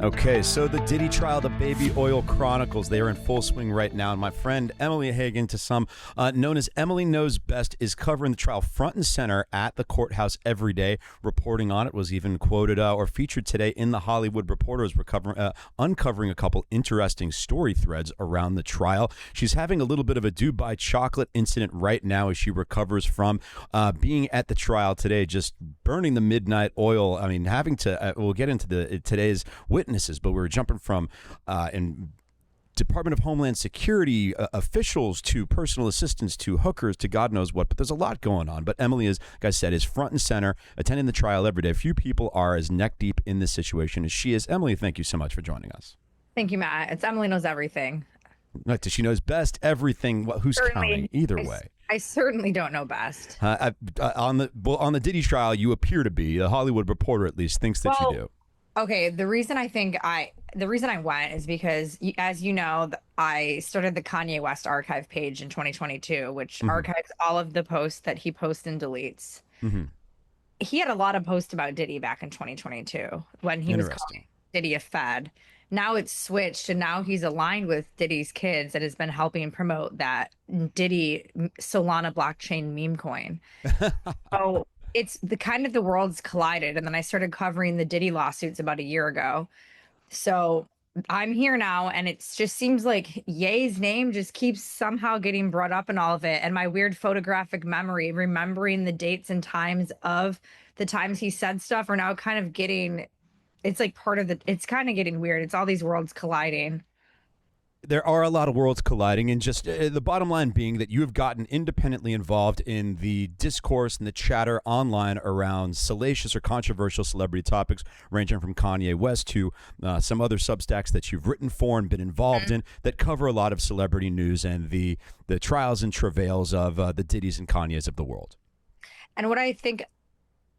Okay, so the Diddy trial, the Baby Oil Chronicles, they are in full swing right now. And my friend Emilie Hagen, to some known as Emily Knows Best, is covering the trial front and center at the courthouse every day, reporting on it. Was even quoted or featured today in the Hollywood Reporter as we're uncovering a couple interesting story threads around the trial. She's having a little bit of a Dubai chocolate incident right now as she recovers from being at the trial today, just burning the midnight oil. I mean, having to, we'll get into today's witnesses, but we're jumping from in Department of Homeland Security officials to personal assistants to hookers to God knows what, but there's a lot going on. But Emily, as I said, is front and center, attending the trial every day. Few people are as neck deep in this situation as she is. Emily, thank you so much for joining us. Thank you, Matt. It's Emily Knows Everything. She knows best everything. Who's counting? Either way. I certainly don't know best. On the Diddy trial, you appear to be. The Hollywood Reporter, at least, thinks that you do. Okay, the reason I went is because, as you know, I started the Kanye West archive page in 2022, which archives all of the posts that he posts and deletes. He had a lot of posts about Diddy back in 2022 when he was calling Diddy a fed. Now it's switched, and now he's aligned with Diddy's kids and has been helping promote that Diddy Solana blockchain meme coin. So it's the kind of the world's collided. And then I started covering the Diddy lawsuits about a year ago. So I'm here now, and it just seems like Ye's name just keeps somehow getting brought up in all of it. And my weird photographic memory, remembering the dates and times of the times he said stuff, are now kind of getting, it's like part of it's kind of getting weird. It's all these worlds colliding. There are a lot of worlds colliding, and just the bottom line being that you have gotten independently involved in the discourse and the chatter online around salacious or controversial celebrity topics, ranging from Kanye West to some other Substacks that you've written for and been involved in that cover a lot of celebrity news and the trials and travails of the Diddys and Kanyes of the world. And what I think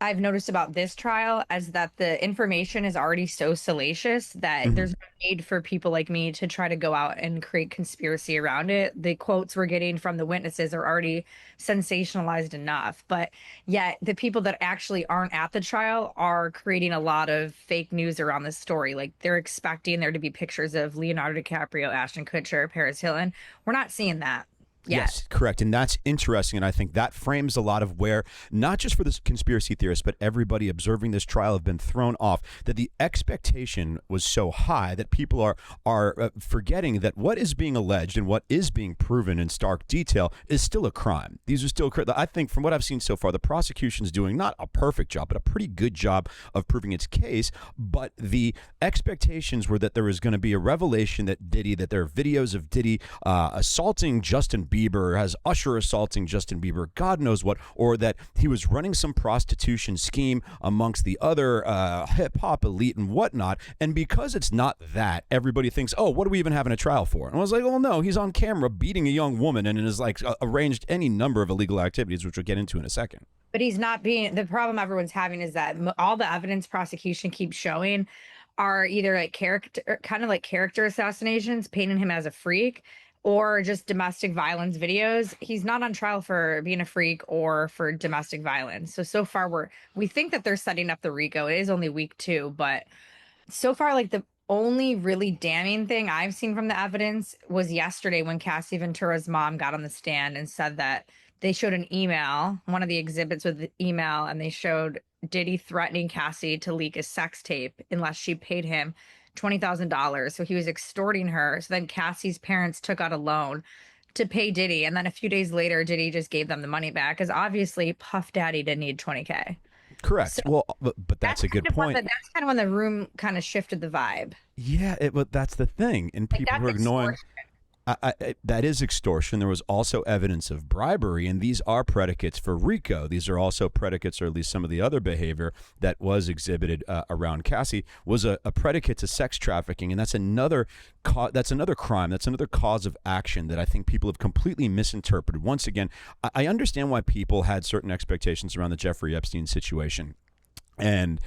I've noticed about this trial is that the information is already so salacious that there's no need for people like me to try to go out and create conspiracy around it. The quotes we're getting from the witnesses are already sensationalized enough, but yet the people that actually aren't at the trial are creating a lot of fake news around this story. Like, they're expecting there to be pictures of Leonardo DiCaprio, Ashton Kutcher, Paris Hilton. We're not seeing that. Yes, correct. And that's interesting. And I think that frames a lot of where, not just for the conspiracy theorists, but everybody observing this trial have been thrown off, that the expectation was so high that people are forgetting that what is being alleged and what is being proven in stark detail is still a crime. These are still, I think from what I've seen so far, the prosecution's doing not a perfect job, but a pretty good job of proving its case. But the expectations were that there was going to be a revelation that there are videos of Diddy assaulting Justin Bieber, has Usher assaulting Justin Bieber, God knows what, or that he was running some prostitution scheme amongst the other hip-hop elite and whatnot. And because it's not that, everybody thinks, oh, what are we even having a trial for? And I was like, well, no, he's on camera beating a young woman and has arranged any number of illegal activities, which we'll get into in a second. But he's not being, the problem everyone's having is that all the evidence prosecution keeps showing are either like character assassinations, painting him as a freak, or just domestic violence videos. He's not on trial for being a freak or for domestic violence. So far we think that they're setting up the RICO. It is only week 2, but so far, like, the only really damning thing I've seen from the evidence was yesterday when Cassie Ventura's mom got on the stand and said that they showed an email, one of the exhibits with the email, and they showed Diddy threatening Cassie to leak a sex tape unless she paid him $20,000. So he was extorting her. So then Cassie's parents took out a loan to pay Diddy. And then a few days later, Diddy just gave them the money back, because obviously Puff Daddy didn't need $20K. Correct. So well, but that's a good point. That's kind of when the room kind of shifted the vibe. Yeah, but that's the thing. And people who are ignoring... that is extortion. There was also evidence of bribery, and these are predicates for RICO. These are also predicates, or at least some of the other behavior that was exhibited around Cassie was a predicate to sex trafficking, and that's another crime. That's another cause of action that I think people have completely misinterpreted. Once again, I understand why people had certain expectations around the Jeffrey Epstein situation, and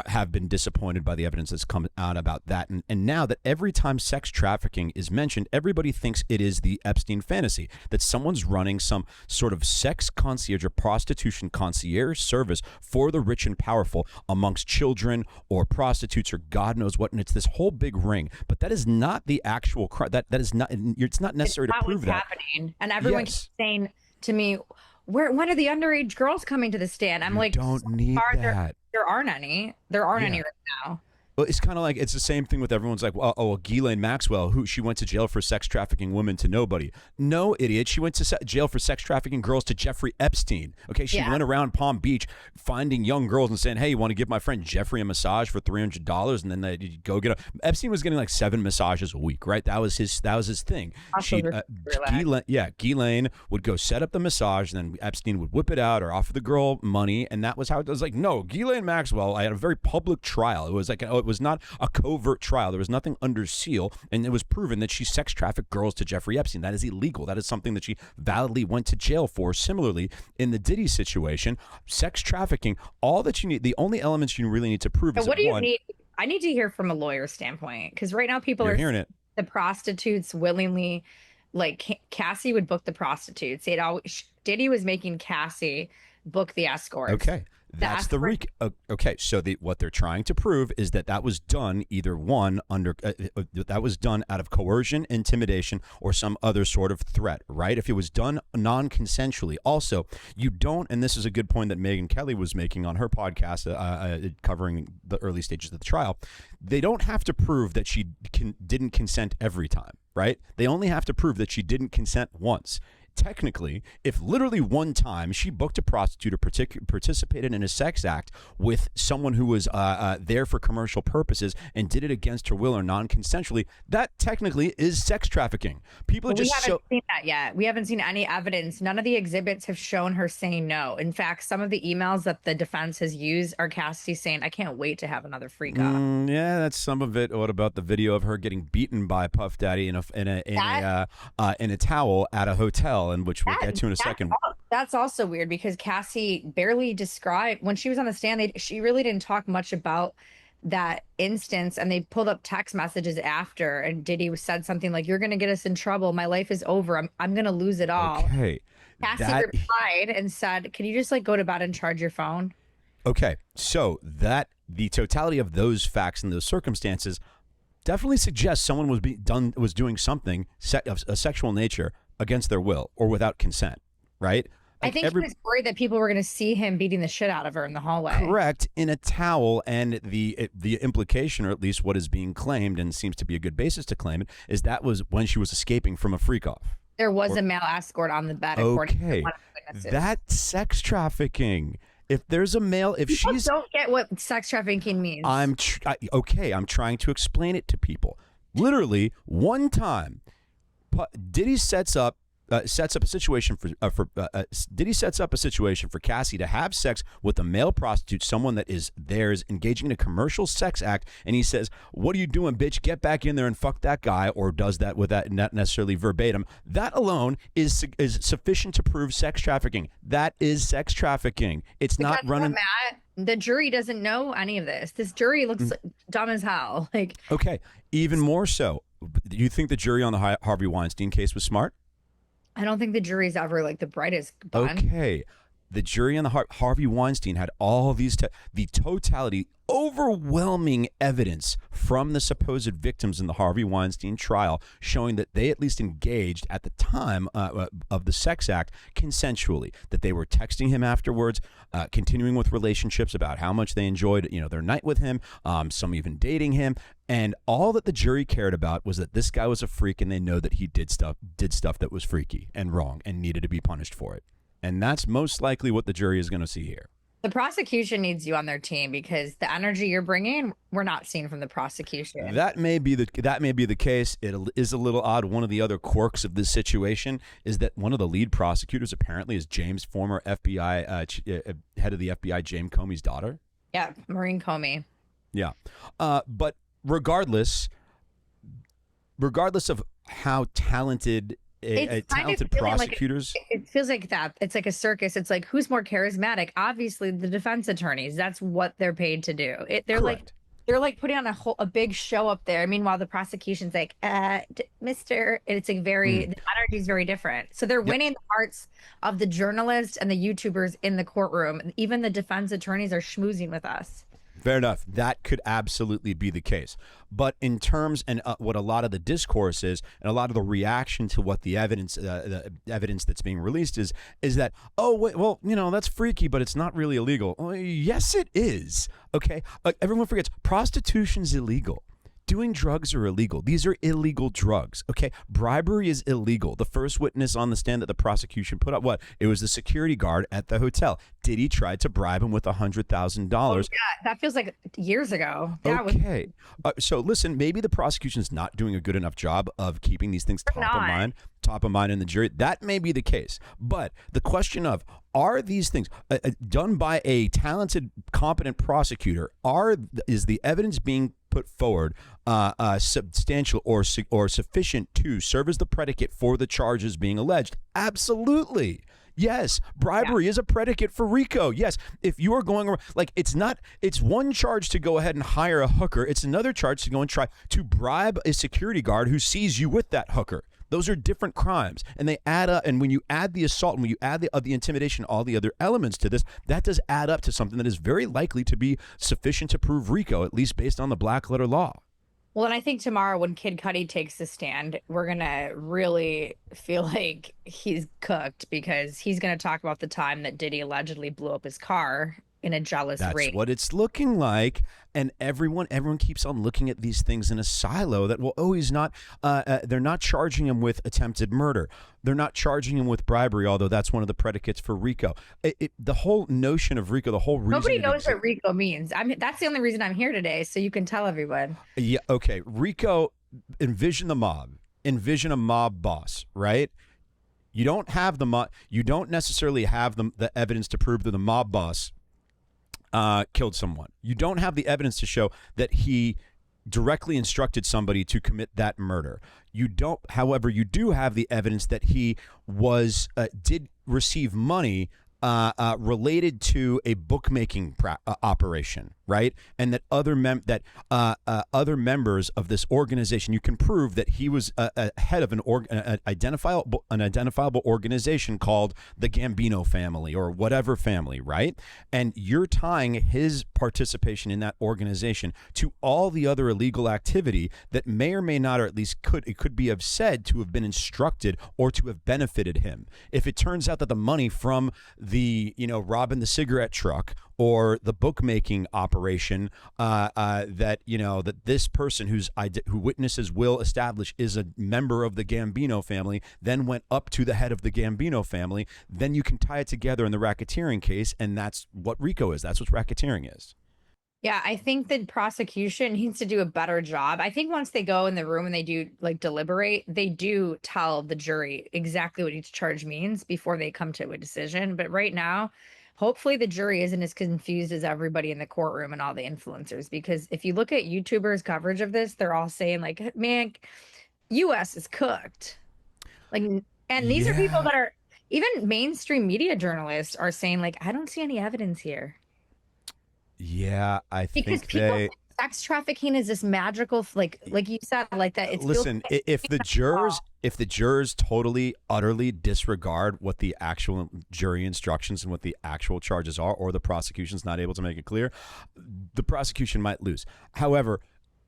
have been disappointed by the evidence that's come out about that. And now that every time sex trafficking is mentioned, everybody thinks it is the Epstein fantasy, that someone's running some sort of sex concierge or prostitution concierge service for the rich and powerful amongst children or prostitutes or God knows what. And it's this whole big ring. But that is not the actual crime. That is not, it's not necessary to prove that. Happening. And everyone keeps saying to me, when are the underage girls coming to the stand? I'm like, don't need that. There aren't any. There aren't any right now. Well, it's kind of like, it's the same thing with everyone's like, well, Ghislaine Maxwell, who she went to jail for sex trafficking women to nobody. No, idiot. She went to jail for sex trafficking girls to Jeffrey Epstein. Okay, she went around Palm Beach finding young girls and saying, hey, you want to give my friend Jeffrey a massage for $300? And then they go get a. Epstein was getting like 7 massages a week, right? That was his thing. Ghislaine would go set up the massage, and then Epstein would whip it out or offer the girl money, and that was how it was. Like, no, Ghislaine Maxwell, I had a very public trial. It was like, it was not a covert trial. There was nothing under seal, and it was proven that she sex trafficked girls to Jeffrey Epstein. That is illegal. That is something that she validly went to jail for. Similarly, in the Diddy situation, sex trafficking, all that you need, the only elements you really need to prove is what do you need? I need to hear from a lawyer standpoint, because right now people are hearing it. The prostitutes willingly, like Cassie would book the prostitutes. Diddy was making Cassie book the escorts. Okay. That's the RICO. Okay, so what they're trying to prove is that was done either that was done out of coercion, intimidation, or some other sort of threat, right? If it was done non-consensually. Also, you don't, and this is a good point that Megyn Kelly was making on her podcast covering the early stages of the trial, they don't have to prove that she didn't consent every time, right? They only have to prove that she didn't consent once. Technically, if literally one time she booked a prostitute or participated in a sex act with someone who was there for commercial purposes and did it against her will or non-consensually, that technically is sex trafficking. We haven't seen that yet. We haven't seen any evidence. None of the exhibits have shown her saying no. In fact, some of the emails that the defense has used are Cassie saying, "I can't wait to have another freak off." Yeah, that's some of it. What about the video of her getting beaten by Puff Daddy in a towel at a hotel? And which we'll get to in a second. That's also weird, because Cassie barely described, when she was on the stand, she really didn't talk much about that instance, and they pulled up text messages after, and Diddy said something like, "You're going to get us in trouble. My life is over. I'm going to lose it all." Okay. Cassie replied and said, "Can you just go to bed and charge your phone?" Okay. So the totality of those facts and those circumstances definitely suggests someone was doing something of a sexual nature against their will or without consent, right? I think he was worried that people were going to see him beating the shit out of her in the hallway. Correct, in a towel, and the implication, or at least what is being claimed, and seems to be a good basis to claim it, is that was when she was escaping from a freak-off. There was a male escort on the bed, according to one of the witnesses. That's sex trafficking. If there's a male, people don't get what sex trafficking means. I'm trying to explain it to people. Literally, one time, Diddy sets up a situation for Cassie to have sex with a male prostitute, someone that is theirs, engaging in a commercial sex act, and he says, "What are you doing, bitch? Get back in there and fuck that guy," or does that with that, not necessarily verbatim. That alone is sufficient to prove sex trafficking. That is sex trafficking. It's not running. Matt, the jury doesn't know any of this. This jury looks dumb as hell. Okay, even more so. Do you think the jury on the Harvey Weinstein case was smart? I don't think the jury's ever the brightest bunch. Okay. The jury on the Harvey Weinstein had all these, the totality, overwhelming evidence from the supposed victims in the Harvey Weinstein trial showing that they at least engaged at the time of the sex act consensually, that they were texting him afterwards, continuing with relationships about how much they enjoyed, their night with him, some even dating him. And all that the jury cared about was that this guy was a freak, and they know that he did stuff that was freaky and wrong and needed to be punished for it. And that's most likely what the jury is going to see here. The prosecution needs you on their team, because the energy you're bringing, we're not seeing from the prosecution. That may be the case. It is a little odd. One of the other quirks of this situation is that one of the lead prosecutors apparently is James, former FBI head of the FBI, James Comey's daughter. Yeah, Maureen Comey. Yeah, but regardless of how talented It's kind of talented feeling prosecutors. like it feels like that. It's like a circus. It's like who's more charismatic? Obviously, the defense attorneys. That's what they're paid to do. Correct. They're like putting on a big show up there. Meanwhile, the prosecution's like, Mister. It's like the energy is very different. So they're winning the hearts of the journalists and the YouTubers in the courtroom. Even the defense attorneys are schmoozing with us. Fair enough. That could absolutely be the case. But in terms and what a lot of the discourse is, and a lot of the reaction to what the evidence that's being released is that, oh, wait, well, that's freaky, but it's not really illegal. Well, yes, it is. Okay. Everyone forgets prostitution's illegal. Doing drugs are illegal. These are illegal drugs. Okay. Bribery is illegal. The first witness on the stand that the prosecution put up, it was the security guard at the hotel. Diddy tried to bribe him with $100,000. Oh, yeah, that feels like years ago. Okay. So listen, maybe the prosecution's not doing a good enough job of keeping these things top of mind in the jury. That may be the case. But the question of, are these things done by a talented, competent prosecutor? Is the evidence being put forward substantial or sufficient to serve as the predicate for the charges being alleged? Absolutely. Yes, bribery is a predicate for RICO. Yes, if you are going around, it's one charge to go ahead and hire a hooker. It's another charge to go and try to bribe a security guard who sees you with that hooker. Those are different crimes, and they add up. And when you add the assault, and when you add the intimidation, all the other elements to this, that does add up to something that is very likely to be sufficient to prove RICO, at least based on the black letter law. Well, and I think tomorrow when Kid Cudi takes the stand, we're going to really feel like he's cooked, because he's going to talk about the time that Diddy allegedly blew up his car in a jealous race. That's what it's looking like. And everyone keeps on looking at these things in a silo that, he's not, they're not charging him with attempted murder. They're not charging him with bribery, although that's one of the predicates for RICO. The whole notion of RICO, the whole reason. Nobody knows what RICO means. That's the only reason I'm here today, so you can tell everyone. Yeah, okay. RICO, envision the mob. Envision a mob boss, right? You don't have you don't necessarily have the evidence to prove that the mob boss killed someone. You don't have the evidence to show that he directly instructed somebody to commit that murder. You don't, however, you do have the evidence that he did receive money related to a bookmaking operation, right? And that other members of this organization, you can prove that he was a head of an identifiable organization called the Gambino family or whatever family, right? And you're tying his participation in that organization to all the other illegal activity that may or may not, or at least it could be said to have been instructed or to have benefited him. If it turns out that the money from the robbing the cigarette truck or the bookmaking operation that this person who witnesses will establish is a member of the Gambino family, then went up to the head of the Gambino family, then you can tie it together in the racketeering case, and that's what RICO is. That's what racketeering is. Yeah, I think the prosecution needs to do a better job. I think once they go in the room and they do deliberate, they do tell the jury exactly what each charge means before they come to a decision. But right now, hopefully the jury isn't as confused as everybody in the courtroom and all the influencers, because if you look at YouTubers' coverage of this, they're all saying man, US is cooked. And these are people that are, even mainstream media journalists are saying I don't see any evidence here. Yeah, I think because sex trafficking is this magical, like you said, that. It's listen, if the jurors totally, utterly disregard what the actual jury instructions and what the actual charges are, or the prosecution's not able to make it clear, the prosecution might lose. However,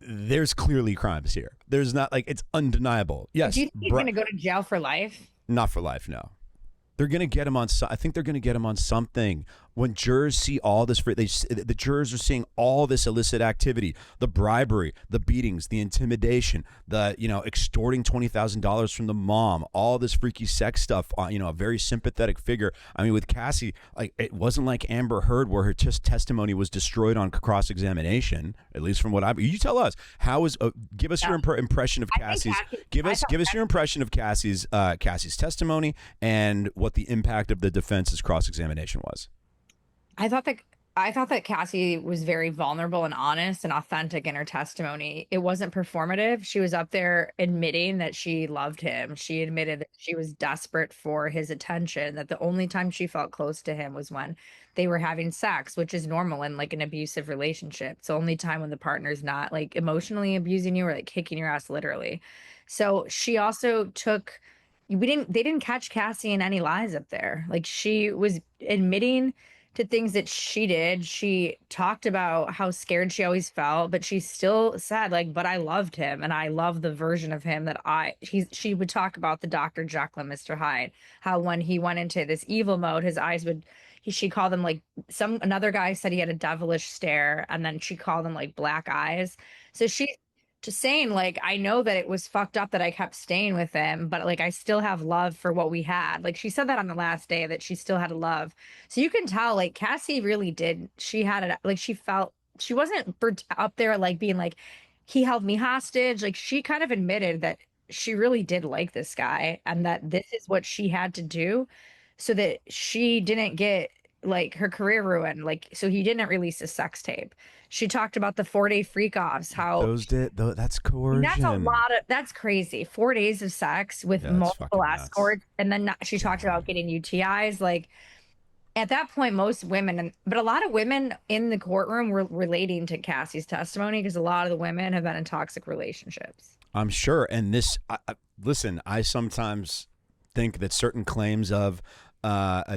there's clearly crimes here. There's not it's undeniable. Yes. Do you think he's going to go to jail for life? Not for life, no. They're going to get him on. I think they're going to get him on something. When jurors see all this, the jurors are seeing all this illicit activity, the bribery, the beatings, the intimidation, the extorting $20,000 from the mom, all this freaky sex stuff. A very sympathetic figure. I mean, with Cassie, it wasn't like Amber Heard, where her testimony was destroyed on cross-examination. At least from what you tell us. Give us your impression of Cassie's. Give us your impression of Cassie's testimony and what the impact of the defense's cross-examination was. I thought that I thought that Cassie was very vulnerable and honest and authentic in her testimony. It wasn't performative. She was up there admitting that she loved him. She admitted that she was desperate for his attention, that the only time she felt close to him was when they were having sex, which is normal in like an abusive relationship. It's the only time when the partner's not like emotionally abusing you or like kicking your ass literally. So she also took they didn't catch Cassie in any lies up there. Like she was admitting to things that she did. She talked about how scared she always felt, but she still said like, but I loved him and I love the version of him that she would talk about the Dr. Jekyll and Mr. Hyde, how when he went into this evil mode, his eyes would she called them like another guy said he had a devilish stare and then she called them like black eyes. So she just saying like I know that it was fucked up that I kept staying with him, but like I still have love for what we had. Like she said that on the last day that she still had a love. So you can tell like Cassie really did. She had it like she felt she wasn't up there like being like he held me hostage. Like she kind of admitted that she really did like this guy and that this is what she had to do so that she didn't get like her career ruined. Like so he didn't release a sex tape. She talked about the 4-day freak offs, how That's that's a coercion. lot of that's crazy. 4 days of sex with Yeah, that's multiple fucking nuts. escorts, and then she talked about getting UTIs. Like at that point, most women, but a lot of women in the courtroom were relating to Cassie's testimony because a lot of the women have been in toxic relationships. I'm sure. And listen, I sometimes think that certain claims of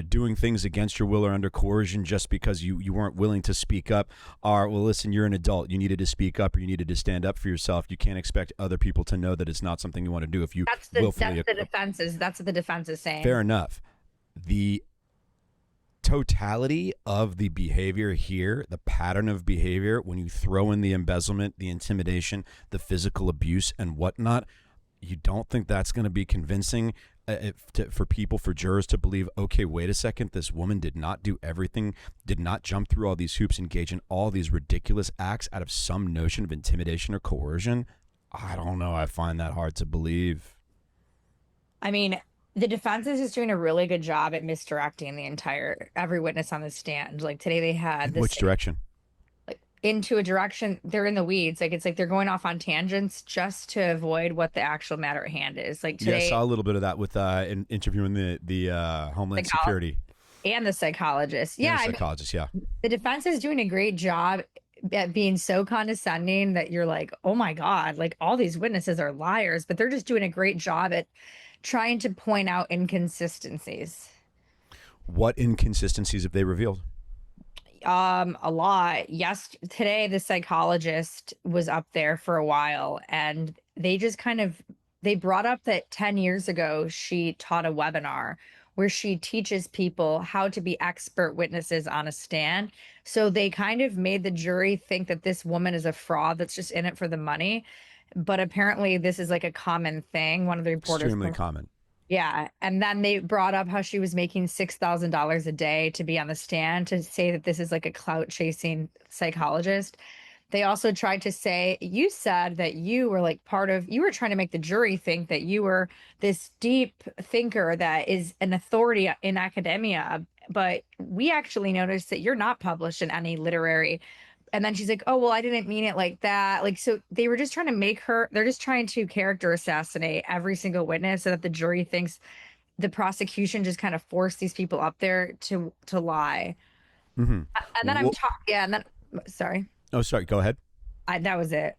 doing things against your will or under coercion just because you weren't willing to speak up are, well, listen, you're an adult. You needed to speak up or you needed to stand up for yourself. You can't expect other people to know that it's not something you want to do if you willfully. That's what the defense is Fair saying. enough. The totality of the behavior here, the pattern of behavior, when you throw in the embezzlement, the intimidation, the physical abuse, and whatnot, you don't think that's going to be convincing for people, for jurors to believe, okay, wait a second, this woman did not do everything, did not jump through all these hoops, engage in all these ridiculous acts out of some notion of intimidation or coercion? I don't know. I find that hard to believe. I mean, the defense is just doing a really good job at misdirecting the entire every witness on the stand. Like today, they In had this which direction? like into a direction they're in the weeds, like it's like they're going off on tangents just to avoid what the actual matter at hand is. Like Yeah, I today saw a little bit of that with interviewing the Homeland psychology Security and the psychologist, and yeah, the I mean psychologist. Yeah. the defense is doing a great job at being so condescending that you're like, oh my god, like all these witnesses are liars, but they're just doing a great job at trying to point out inconsistencies. What inconsistencies have they revealed? A lot. Yes, today the psychologist was up there for a while and they just kind of they brought up that 10 years ago she taught a webinar where she teaches people how to be expert witnesses on a stand. So they kind of made the jury think that this woman is a fraud that's just in it for the money. But apparently this is like a common thing. One of the reporters Extremely common. yeah. And then they brought up how she was making $6,000 a day to be on the stand to say that this is like a clout chasing psychologist. They also tried to say, you said that you were like you were trying to make the jury think that you were this deep thinker that is an authority in academia. But we actually noticed that you're not published in any literary and then she's like, "Oh, well, I didn't mean it like that." Like, so they were just trying to make her, they're just trying to character assassinate every single witness so that the jury thinks the prosecution just kind of forced these people up there to lie. Mm-hmm. And then I'm talking, yeah, and then sorry, Oh, sorry. Go ahead. that was it.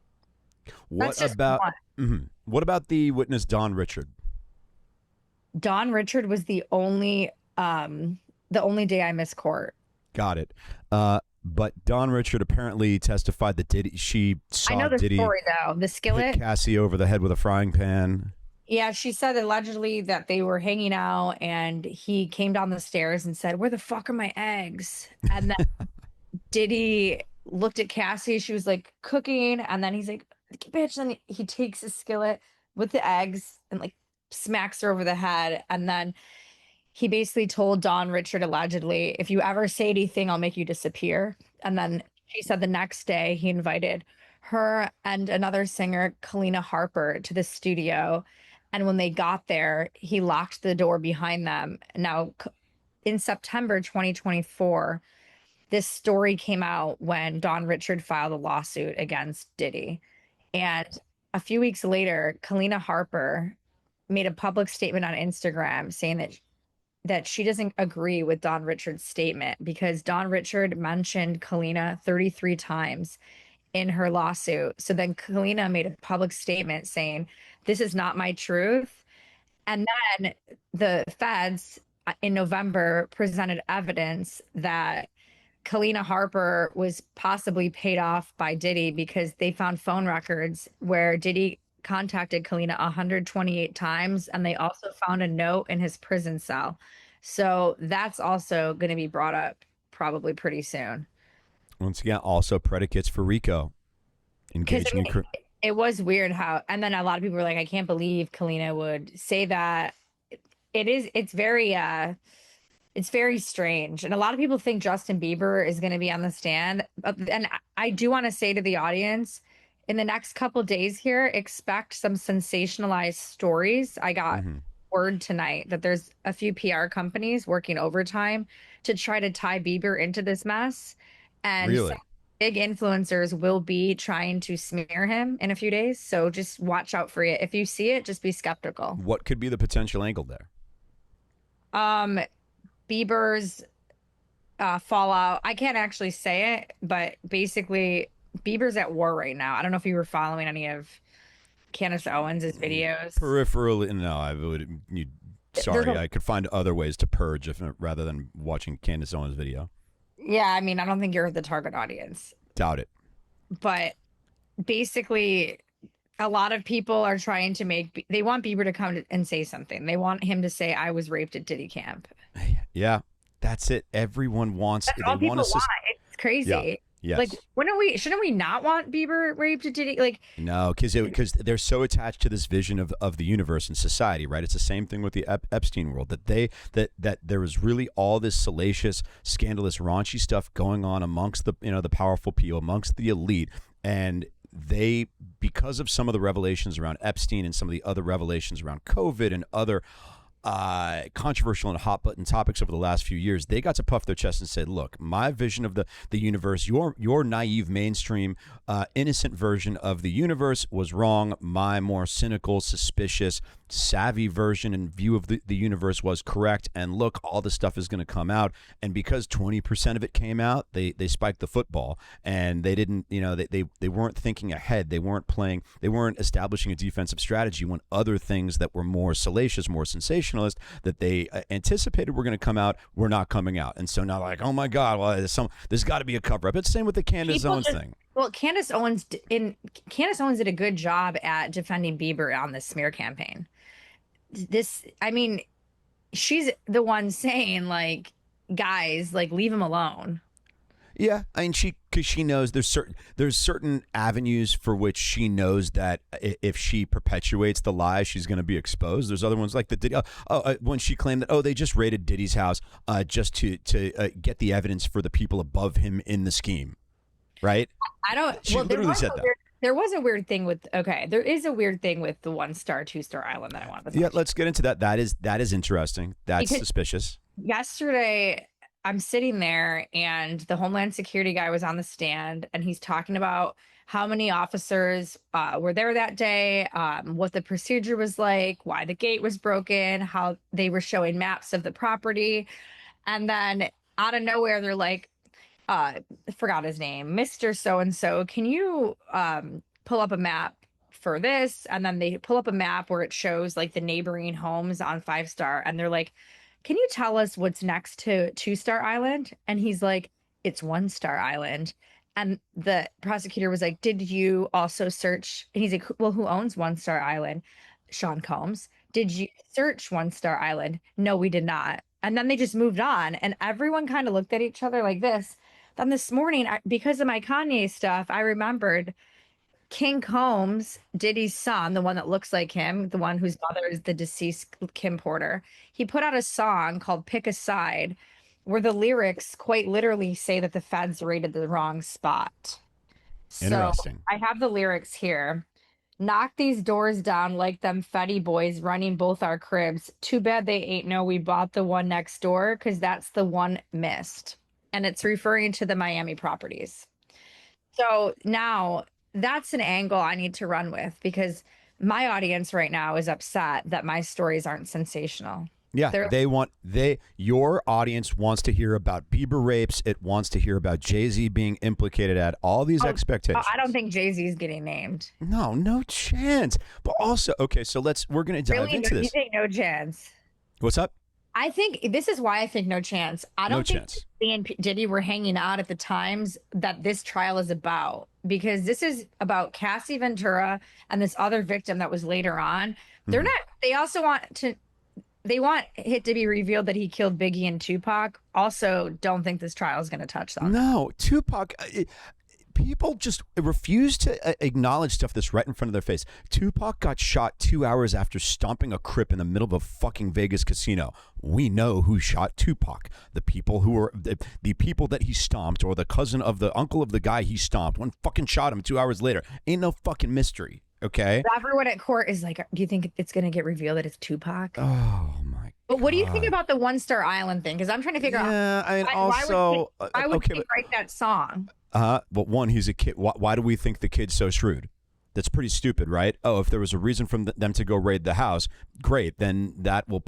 What That's just about one. what about the witness Don Richard? Don Richard was the only day I missed court. Got it. But Don Richard apparently testified that she I saw know the Diddy story though. The hit skillet. Cassie over the head with a frying pan. Yeah, she said allegedly that they were hanging out and he came down the stairs and said, "Where the fuck are my eggs?" And then Diddy looked at Cassie. She was like cooking. And then he's like, "Bitch." Then he takes his skillet with the eggs and like smacks her over the head. And then he basically told Don Richard allegedly, "If you ever say anything, I'll make you disappear." And then she said the next day he invited her and another singer, Kalina Harper, to the studio. And when they got there, he locked the door behind them. Now, in September 2024, this story came out when Don Richard filed a lawsuit against Diddy. And a few weeks later, Kalina Harper made a public statement on Instagram saying that she doesn't agree with Don Richard's statement because Don Richard mentioned Kalina 33 times in her lawsuit. So then Kalina made a public statement saying, "This is not my truth." And then the feds in November presented evidence that Kalina Harper was possibly paid off by Diddy because they found phone records where Diddy contacted Kalina 128 times, and they also found a note in his prison cell. So that's also going to be brought up probably pretty soon. Once again, also predicates for RICO, Because I engaging in. mean, it was weird how, and then a lot of people were like, I can't believe Kalina would say that. It's very strange. And a lot of people think Justin Bieber is going to be on the stand. And I do want to say to the audience, in the next couple days here, expect some sensationalized stories. I got word tonight that there's a few PR companies working overtime to try to tie Bieber into this mess. And Really? some big influencers will be trying to smear him in a few days. So just watch out for it. If you see it, just be skeptical. What could be the potential angle there? Um, Bieber's fallout. I can't actually say it, but basically, Bieber's at war right now. I don't know if you were following any of Candace Owens' videos. Peripherally, no. I would. Sorry, I could find other ways to purge rather than watching Candace Owens' video. Yeah, I mean, I don't think you're the target audience. Doubt it. But basically, a lot of people are trying to they want Bieber to come and say something. They want him to say, I was raped at Diddy camp. Yeah, that's it. Everyone wants. That's all people want. It's crazy. Yeah. Yes. Like, shouldn't we not want Bieber raped at Diddy? Like, no, because they're so attached to this vision of the universe and society, right? It's the same thing with the Epstein world, that there was really all this salacious, scandalous, raunchy stuff going on amongst the powerful people, amongst the elite, and they, because of some of the revelations around Epstein and some of the other revelations around COVID and other controversial and hot button topics over the last few years, they got to puff their chest and say, look, my vision of the universe, your naive mainstream innocent version of the universe was wrong. My more cynical, suspicious, savvy version and view of the universe was correct. And look, all this stuff is going to come out. And because 20% of it came out, they spiked the football, and they didn't, they weren't thinking ahead. They weren't establishing a defensive strategy when other things that were more salacious, more sensational, that they anticipated were going to come out were not coming out. And so now, like, oh my God, well, there's got to be a cover up. It's the same with the Candace Owens thing. Well, Candace Owens did a good job at defending Bieber on this smear campaign. I mean, she's the one saying, like, guys, like, leave him alone. Yeah, I mean, because she knows there's certain avenues for which she knows that if she perpetuates the lie, she's going to be exposed. There's other ones like the Diddy. When she claimed that they just raided Diddy's house just to get the evidence for the people above him in the scheme, right? I don't. She literally said that. There was a weird thing with. Okay, there is a weird thing with the 1-star, 2-star island that I wanted to touch. Yeah, let's get into that. That is interesting. That's suspicious. Yesterday, I'm sitting there and the Homeland Security guy was on the stand, and he's talking about how many officers were there that day, what the procedure was like, why the gate was broken, how they were showing maps of the property. And then out of nowhere, they're like, I forgot his name, Mr. So-and-so, can you pull up a map for this? And then they pull up a map where it shows like the neighboring homes on 5-star. And they're like, can you tell us what's next to 2-star island? And he's like, it's 1-star island. And the prosecutor was like, did you also search? And he's like, well, who owns 1-star island? Sean Combs. Did you search 1-star island? No, we did not. And then they just moved on. And everyone kind of looked at each other like this. Then this morning, because of my Kanye stuff, I remembered King Combs, Diddy's son, the one that looks like him, the one whose mother is the deceased Kim Porter. He put out a song called Pick a Side, where the lyrics quite literally say that the feds raided the wrong spot. Interesting. So I have the lyrics here. Knock these doors down like them Fetty boys running both our cribs. Too bad they ain't know we bought the one next door, because that's the one missed. and it's referring to the Miami properties. So now that's an angle I need to run with, because my audience right now is upset that my stories aren't sensational. Yeah, your audience wants to hear about Bieber rapes. It wants to hear about Jay-Z being implicated at all these expectations. I don't think Jay-Z is getting named. No chance. But also, okay, so we're going to dive into this. You think no chance? What's up? I think this is why I think no chance. I don't think Diddy and Diddy were hanging out at the times that this trial is about, because this is about Cassie Ventura and this other victim that was later on. They're not. They also want it to be revealed that he killed Biggie and Tupac. Also, don't think this trial is going to touch them. No, Tupac. People just refuse to acknowledge stuff that's right in front of their face. Tupac got shot 2 hours after stomping a crip in the middle of a fucking Vegas casino. We know who shot Tupac. The people who were the people that he stomped, or the cousin of the uncle of the guy he stomped, one fucking shot him 2 hours later. Ain't no fucking mystery. Okay. Everyone at court is like, do you think it's going to get revealed that it's Tupac? Oh my. But what do you think about the One Star Island thing? Because I'm trying to figure out. Yeah, I mean, why would he write that song? But one, he's a kid. Why do we think the kid's so shrewd? That's pretty stupid, right? Oh, if there was a reason for them to go raid the house, great. Then that will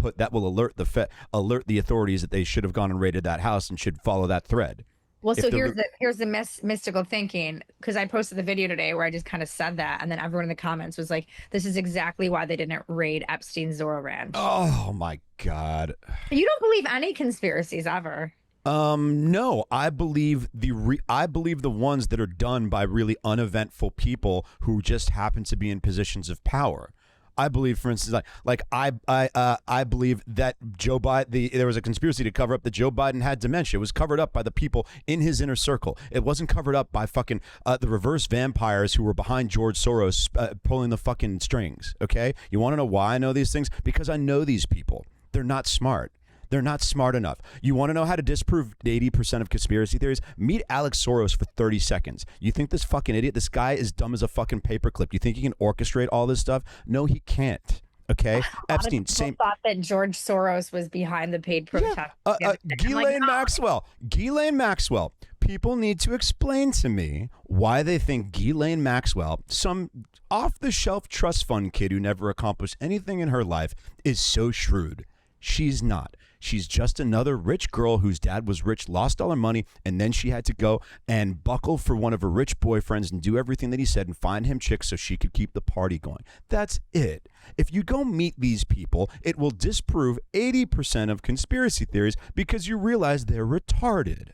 alert the authorities that they should have gone and raided that house and should follow that thread. Well, so here's the mystical thinking, because I posted the video today where I just kind of said that, and then everyone in the comments was like, "This is exactly why they didn't raid Epstein's Zorro Ranch." Oh my God! You don't believe any conspiracies ever? No, I believe the ones that are done by really uneventful people who just happen to be in positions of power. I believe, for instance, I believe that Joe Biden, there was a conspiracy to cover up that Joe Biden had dementia. It was covered up by the people in his inner circle. It wasn't covered up by fucking the reverse vampires who were behind George Soros pulling the fucking strings. Okay, you want to know why I know these things? Because I know these people. They're not smart. They're not smart enough. You want to know how to disprove 80% of conspiracy theories? Meet Alex Soros for 30 seconds. You think this fucking idiot, this guy is dumb as a fucking paperclip. You think he can orchestrate all this stuff? No, he can't. Okay? Epstein, same. Thought that George Soros was behind the paid protest. Yeah. Ghislaine Maxwell. People need to explain to me why they think Ghislaine Maxwell, some off-the-shelf trust fund kid who never accomplished anything in her life, is so shrewd. She's not. She's just another rich girl whose dad was rich, lost all her money, and then she had to go and buckle for one of her rich boyfriends and do everything that he said and find him chicks so she could keep the party going. That's it. If you go meet these people, it will disprove 80% of conspiracy theories because you realize they're retarded.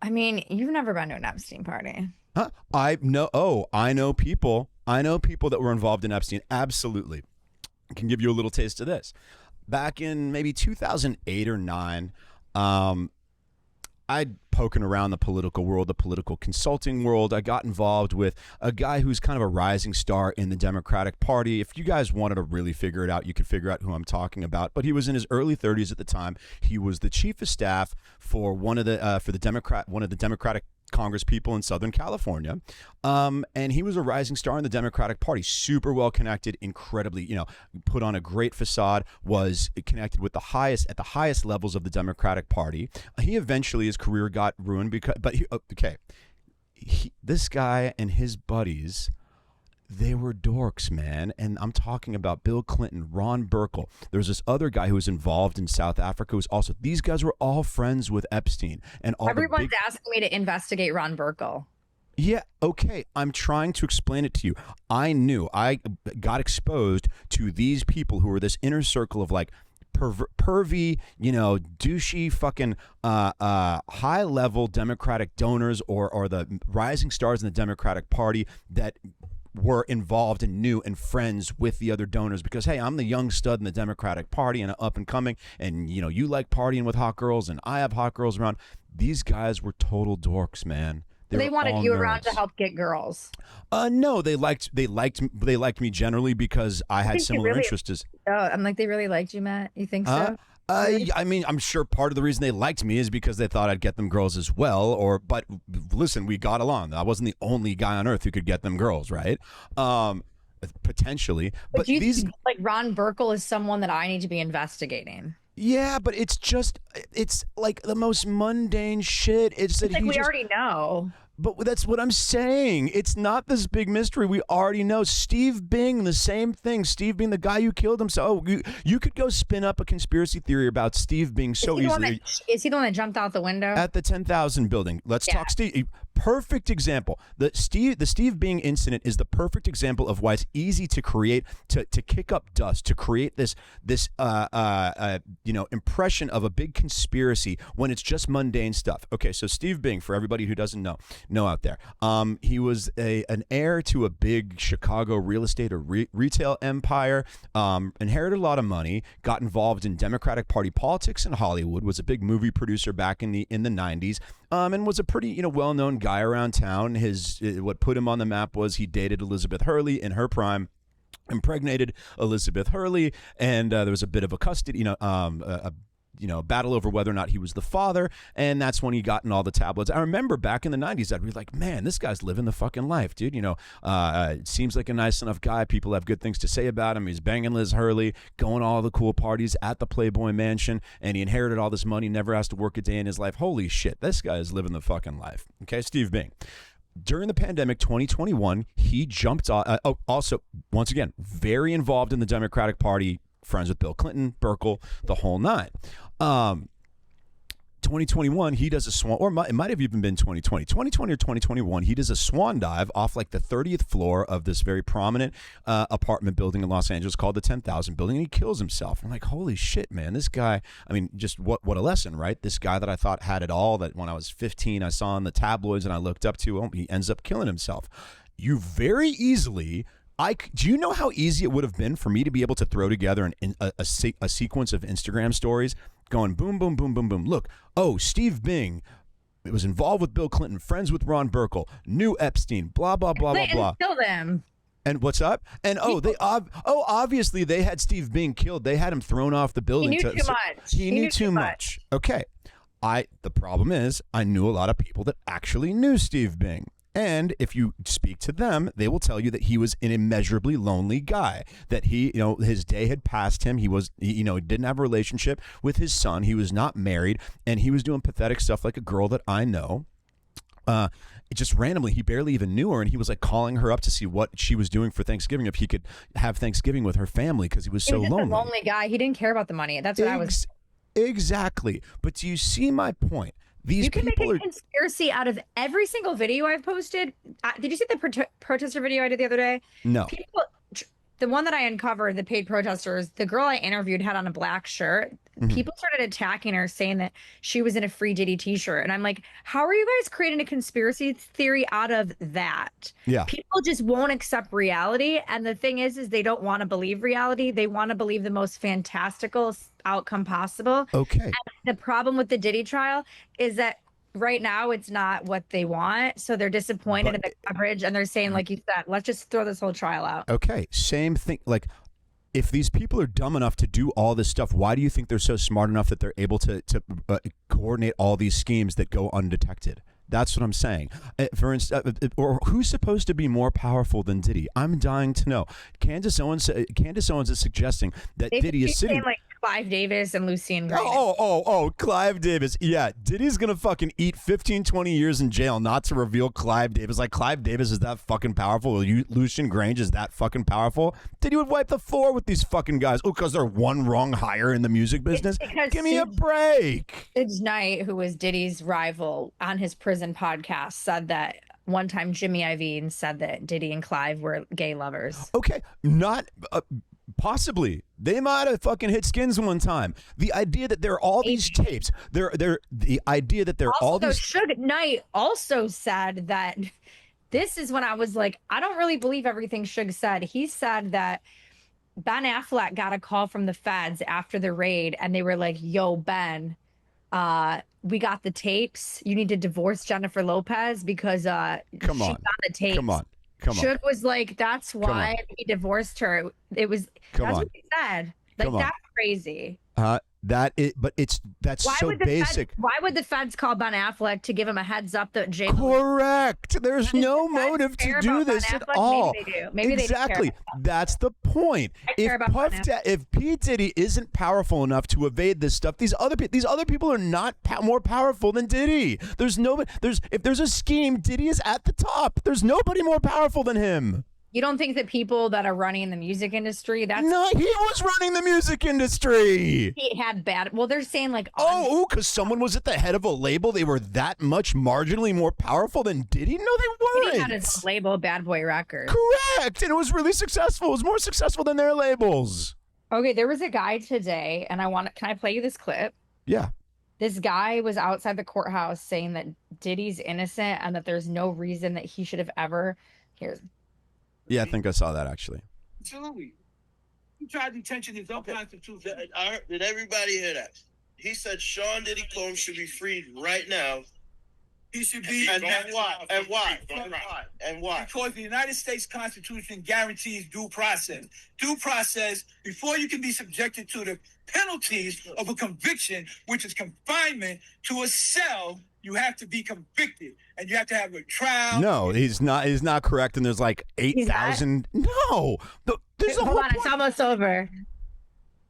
I mean, you've never been to an Epstein party. Huh? I know people. I know people that were involved in Epstein. Absolutely. I can give you a little taste of this. Back in maybe 2008 or 9, I'd poking around the political world, the political consulting world. I got involved with a guy who's kind of a rising star in the Democratic Party. If you guys wanted to really figure it out, you could figure out who I'm talking about. But he was in his early 30s at the time. He was the chief of staff for one of the Democratic Congress people in Southern California. And he was a rising star in the Democratic Party, super well connected, incredibly, put on a great facade, was connected with at the highest levels of the Democratic Party. He eventually, his career got ruined this guy and his buddies, they were dorks, man. And I'm talking about Bill Clinton, Ron Burkle. There's this other guy who was involved in South Africa who's also, these guys were all friends with Epstein. And all everyone's asking me to investigate Ron Burkle. Yeah, okay. I'm trying to explain it to you. I got exposed to these people who were this inner circle of like pervy, douchey fucking high level Democratic donors or the rising stars in the Democratic Party that were involved and knew and friends with the other donors because, hey, I'm the young stud in the Democratic Party and up and coming, and you like partying with hot girls and I have hot girls around. These guys were total dorks, man. They wanted you around to help get girls. No, they liked me generally because I had similar interests. I'm like, they really liked you, Matt. You think so? I mean, I'm sure part of the reason they liked me is because they thought I'd get them girls as well. But listen, we got along. I wasn't the only guy on earth who could get them girls, right? Potentially. But do you think, like, Ron Burkle is someone that I need to be investigating? Yeah, but it's like the most mundane shit. It's that like he we just already know. But that's what I'm saying. It's not this big mystery. We already know. Steve Bing, the same thing. Steve Bing, the guy who killed himself. Oh, you could go spin up a conspiracy theory about Steve Bing so easily. Is he the one that jumped out the window? At the 10,000 building. Let's talk Steve. Perfect example. The Steve Bing incident is the perfect example of why it's easy to create, to kick up dust, to create this impression of a big conspiracy when it's just mundane stuff. Okay, so Steve Bing, for everybody who doesn't know out there, he was an heir to a big Chicago real estate or retail empire, inherited a lot of money, got involved in Democratic Party politics in Hollywood, was a big movie producer back in the 90s, and was a pretty well-known guy around town. What put him on the map was he dated Elizabeth Hurley in her prime, impregnated Elizabeth Hurley, and there was a bit of a custody, battle over whether or not he was the father, and that's when he got in all the tabloids. I remember back in the 90s, I'd be like, man, this guy's living the fucking life, dude. It seems like a nice enough guy. People have good things to say about him. He's banging Liz Hurley, going to all the cool parties at the Playboy Mansion, and he inherited all this money, never has to work a day in his life. Holy shit, this guy is living the fucking life. Okay, Steve Bing. During the pandemic, 2021, he jumped off. Also, once again, very involved in the Democratic Party, friends with Bill Clinton, Burkle, the whole nine. 2021, he does a swan, or it might have even been 2020 or 2021. He does a swan dive off like the 30th floor of this very prominent apartment building in Los Angeles called the 10,000 building, and he kills himself. I'm like, holy shit, man, this guy. I mean, just what a lesson, right? This guy that I thought had it all, that when I was 15, I saw in the tabloids and I looked up to him, he ends up killing himself. You very easily. Do you know how easy it would have been for me to be able to throw together a sequence of Instagram stories going boom, boom, boom, boom, boom. Look, Steve Bing was involved with Bill Clinton, friends with Ron Burkle, knew Epstein, blah, blah, blah, blah, blah. Kill them. And what's up? And obviously they had Steve Bing killed. They had him thrown off the building. He knew too much. He knew too much. Okay. The problem is I knew a lot of people that actually knew Steve Bing. And if you speak to them, they will tell you that he was an immeasurably lonely guy, that his day had passed him. He didn't have a relationship with his son. He was not married, and he was doing pathetic stuff like a girl that I know. Just randomly, he barely even knew her, and he was like calling her up to see what she was doing for Thanksgiving, if he could have Thanksgiving with her family, because he was so lonely. A lonely guy. He didn't care about the money. That's what I was. Exactly. But do you see my point? You can make a conspiracy out of every single video I've posted. Did you see the protester video I did the other day? No. The one that I uncovered, the paid protesters, the girl I interviewed had on a black shirt. Mm-hmm. People started attacking her, saying that she was in a Free Diddy t-shirt. And I'm like, how are you guys creating a conspiracy theory out of that? Yeah. People just won't accept reality. And the thing is they don't want to believe reality. They want to believe the most fantastical outcome possible. Okay. And the problem with the Diddy trial is that right now it's not what they want, so they're disappointed in the coverage, and they're saying, like you said, let's just throw this whole trial out. Okay, same thing. Like, if these people are dumb enough to do all this stuff, why do you think they're so smart enough that they're able to coordinate all these schemes that go undetected? That's what I'm saying. For instance, or who's supposed to be more powerful than Diddy? I'm dying to know. Candace Owens is suggesting that Diddy is sitting like Clive Davis and Lucien Gray. Clive Davis. Yeah, Diddy's gonna fucking eat 15, 20 years in jail not to reveal Clive Davis. Like, Clive Davis is that fucking powerful? Lucien Grange is that fucking powerful? Diddy would wipe the floor with these fucking guys. Oh, because they're one wrong hire in the music business? Give me a break. Suge Knight, who was Diddy's rival on his prison podcast, said that one time Jimmy Iovine said that Diddy and Clive were gay lovers. Okay, not possibly. They might have fucking hit skins one time. The idea that there are all these tapes, the idea that there are all these. Suge Knight also said that. This is when I was like, I don't really believe everything Suge said. He said that Ben Affleck got a call from the feds after the raid, and they were like, "Yo, Ben, we got the tapes. You need to divorce Jennifer Lopez because she got the tapes." Come on. Suge was like, that's why he divorced her. That's what he said. Like, that's crazy. That's so basic. Why would the feds call Ben Affleck to give him a heads up that J. Correct. There's no motive to do this at all. Maybe they do. Maybe exactly. They do care about That's the point. If P. Diddy isn't powerful enough to evade this stuff, these other people are not more powerful than Diddy. If there's a scheme, Diddy is at the top. There's nobody more powerful than him. You don't think that people that are running the music industry, No, he was running the music industry. He had bad. Well, they're saying like, because someone was at the head of a label, they were that much marginally more powerful than Diddy? No, they weren't. Diddy had his label, Bad Boy Records. Correct, and it was really successful. It was more successful than their labels. Okay, there was a guy today, and can I play you this clip? Yeah. This guy was outside the courthouse saying that Diddy's innocent and that there's no reason that he should have ever. Yeah, I think I saw that actually. Absolutely. Trial detention is unconstitutional. Did everybody hear that? He said Sean Diddy Combs should be freed right now. He should be. And why? And why? And why? Because the United States Constitution guarantees due process. Due process, before you can be subjected to the penalties of a conviction, which is confinement to a cell, you have to be convicted, and you have to have a trial. No, he's not. He's not correct. And there's like 8,000. No, there's a hold on. It's almost over.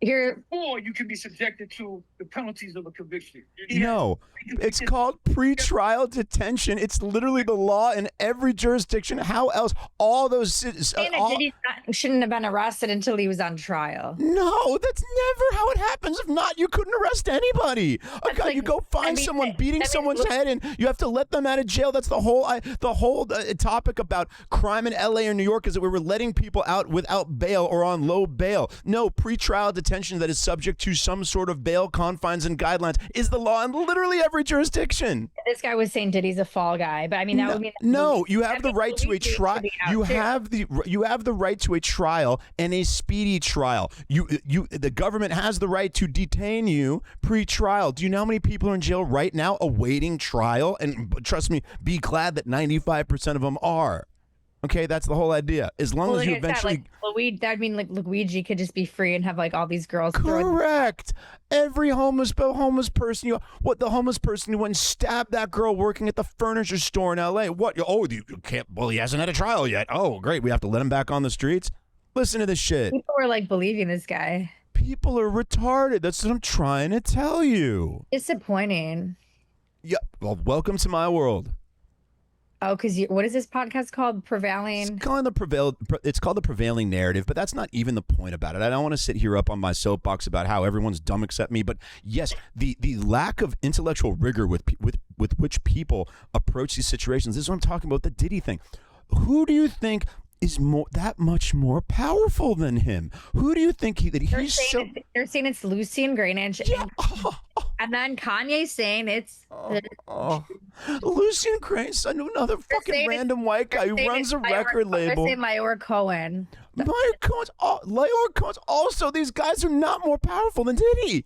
Here, or you can be subjected to the penalties of a conviction. No, it's called pretrial detention. It's literally the law in every jurisdiction. How else? All those shouldn't have been arrested until he was on trial. No, that's never how it happens. If not, you couldn't arrest anybody. You go find someone beating someone's head, and you have to let them out of jail. That's the whole topic about crime in L.A. or New York is that we were letting people out without bail or on low bail. No, pretrial detention that is subject to some sort of bail confines and guidelines is the law in literally every jurisdiction. This guy was saying Diddy's a fall guy, but I mean that would mean you have the right to a trial. You have the right to a trial and a speedy trial. The government has the right to detain you pre-trial. Do you know how many people are in jail right now awaiting trial? And trust me, be glad that 95% of them are. Okay, that's the whole idea. As long as you eventually, Luigi could just be free and have like all these girls. Correct. Every homeless person, the homeless person who went and stabbed that girl working at the furniture store in L.A. What? Oh, you can't. Well, he hasn't had a trial yet. Oh, great. We have to let him back on the streets. Listen to this shit. People were like believing this guy. People are retarded. That's what I'm trying to tell you. Disappointing. Yeah. Well, welcome to my world. Oh, because what is this podcast called? Prevailing? It's called the Prevailing Narrative, but that's not even the point about it. I don't want to sit here up on my soapbox about how everyone's dumb except me. But yes, the lack of intellectual rigor with which people approach these situations. This is what I'm talking about, the Diddy thing. Who do you think is that much more powerful than him? Who do you think they're saying it's Lucian Grainage, yeah. and then Kanye's saying it's Lucian Grainage, another fucking random white guy who runs a record label. They're saying Leor Cohen. Leor Cohen's also. These guys are not more powerful than Diddy.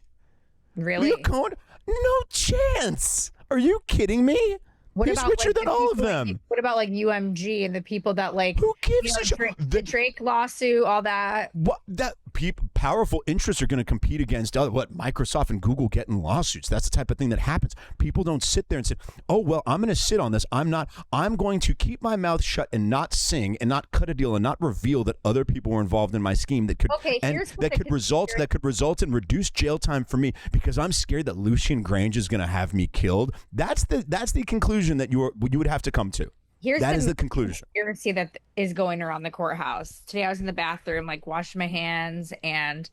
Really? Leor Cohen? No chance. Are you kidding me? He's richer than all of them. What about like UMG and the people that like? Who gives a shit? The Drake lawsuit, all that. What powerful interests are going to compete against Microsoft and Google getting lawsuits? That's the type of thing that happens. People don't sit there and say, "Oh well, I'm going to sit on this. I'm going to keep my mouth shut and not sing and not cut a deal and not reveal that other people were involved in my scheme that could result in reduced jail time for me because I'm scared that Lucian Grainge is going to have me killed." That's the conclusion that you would have to come to. That is the conclusion. Conspiracy that is going around the courthouse. Today I was in the bathroom, like washing my hands, and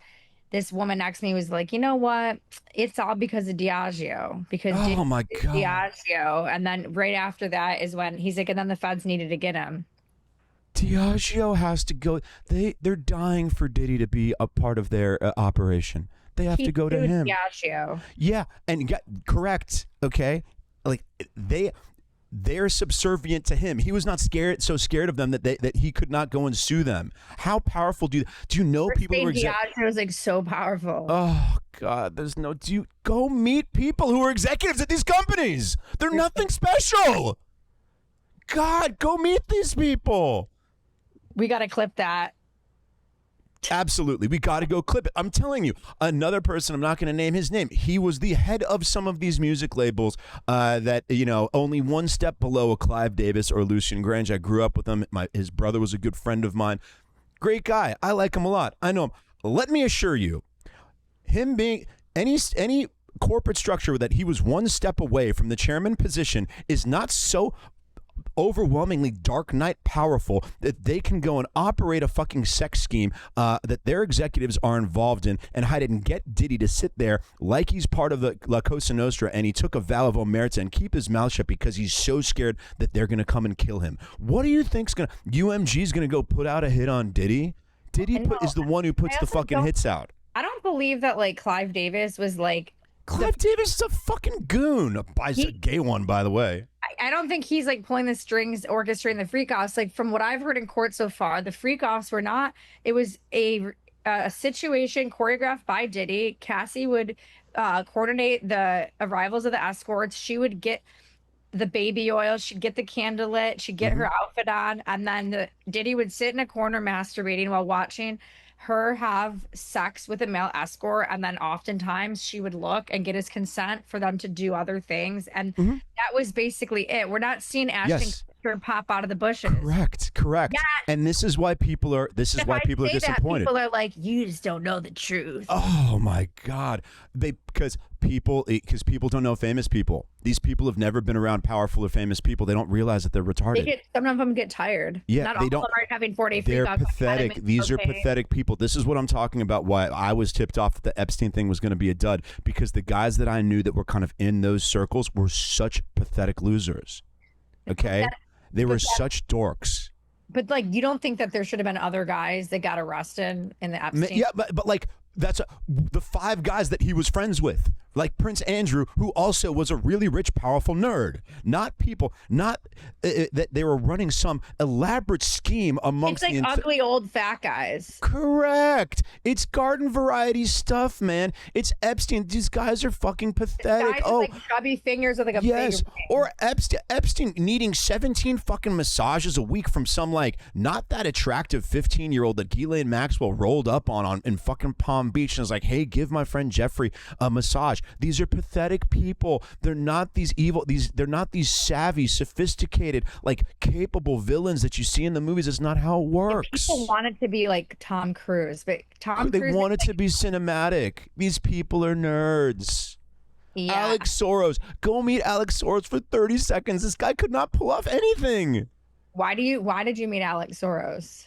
this woman next to me was like, "You know what? It's all because of Diageo." Because my God, Diageo. And then right after that is when he's like, and then the feds needed to get him. Diageo has to go. They're dying for Diddy to be a part of their operation. They have to go to him. Diageo. Yeah, and correct. Okay, like they're subservient to him. He was not so scared of them that he could not go and sue them. How powerful do you know people who are Diageo was like so powerful. Oh God, do you go meet people who are executives at these companies? They're nothing special. God, go meet these people. We got to clip that. Absolutely. We got to go clip it. I'm telling you, another person, I'm not going to name his name. He was the head of some of these music labels that, you know, only one step below a Clive Davis or Lucian Grange. I grew up with him. His brother was a good friend of mine. Great guy. I like him a lot. I know him. Let me assure you, him being any corporate structure that he was one step away from the chairman position is not so overwhelmingly Dark Knight powerful that they can go and operate a fucking sex scheme that their executives are involved in and hide it and get Diddy to sit there like he's part of the La Cosa Nostra and he took a vow of omerta and keep his mouth shut because he's so scared that they're going to come and kill him. What do you think's going to... UMG's going to go put out a hit on Diddy? Diddy is the one who puts the fucking hits out. I don't believe that, like, Clive Davis was, like... Clive Davis is a fucking goon. He's a gay one, by the way. I don't think he's like pulling the strings, orchestrating the freak offs. Like from what I've heard in court so far, the freak offs were not. It was a situation choreographed by Diddy. Cassie would coordinate the arrivals of the escorts. She would get the baby oil. She'd get the candle lit. She'd get her outfit on, and then Diddy would sit in a corner masturbating while watching her have sex with a male escort, and then oftentimes she would look and get his consent for them to do other things, and that was basically it. We're not seeing Ashton Kutcher pop out of the bushes. Correct. And this is why people are disappointed. People are like, you just don't know the truth. Oh my God, because people don't know famous people. These people have never been around powerful or famous people. They don't realize that they're retarded. Some of them get tired. Yeah, not they all don't. Of them are having 40 They're pathetic. These are pathetic people. This is what I'm talking about. Why I was tipped off that the Epstein thing was going to be a dud, because the guys that I knew that were kind of in those circles were such pathetic losers. Okay, they were such dorks. But like, you don't think that there should have been other guys that got arrested in the Epstein? Yeah, but like. That's the 5 guys that he was friends with, like Prince Andrew, who also was a really rich, powerful nerd. Not people, not that they were running some elaborate scheme amongst. It's like ugly old fat guys. Correct. It's garden variety stuff, man. It's Epstein. These guys are fucking pathetic. Guys with, like, chubby fingers with like a big ring. Or Epstein needing 17 fucking massages a week from some like not that attractive 15-year-old that Ghislaine Maxwell rolled up on in fucking Palm Beach and was like, hey, give my friend Jeffrey a massage. These are pathetic people. They're not these evil, they're not these savvy, sophisticated, like capable villains that you see in the movies. It's not how it works. People want it to be like Tom Cruise, but They want it to be cinematic. These people are nerds. Yeah. Alex Soros. Go meet Alex Soros for 30 seconds. This guy could not pull off anything. Why did you meet Alex Soros?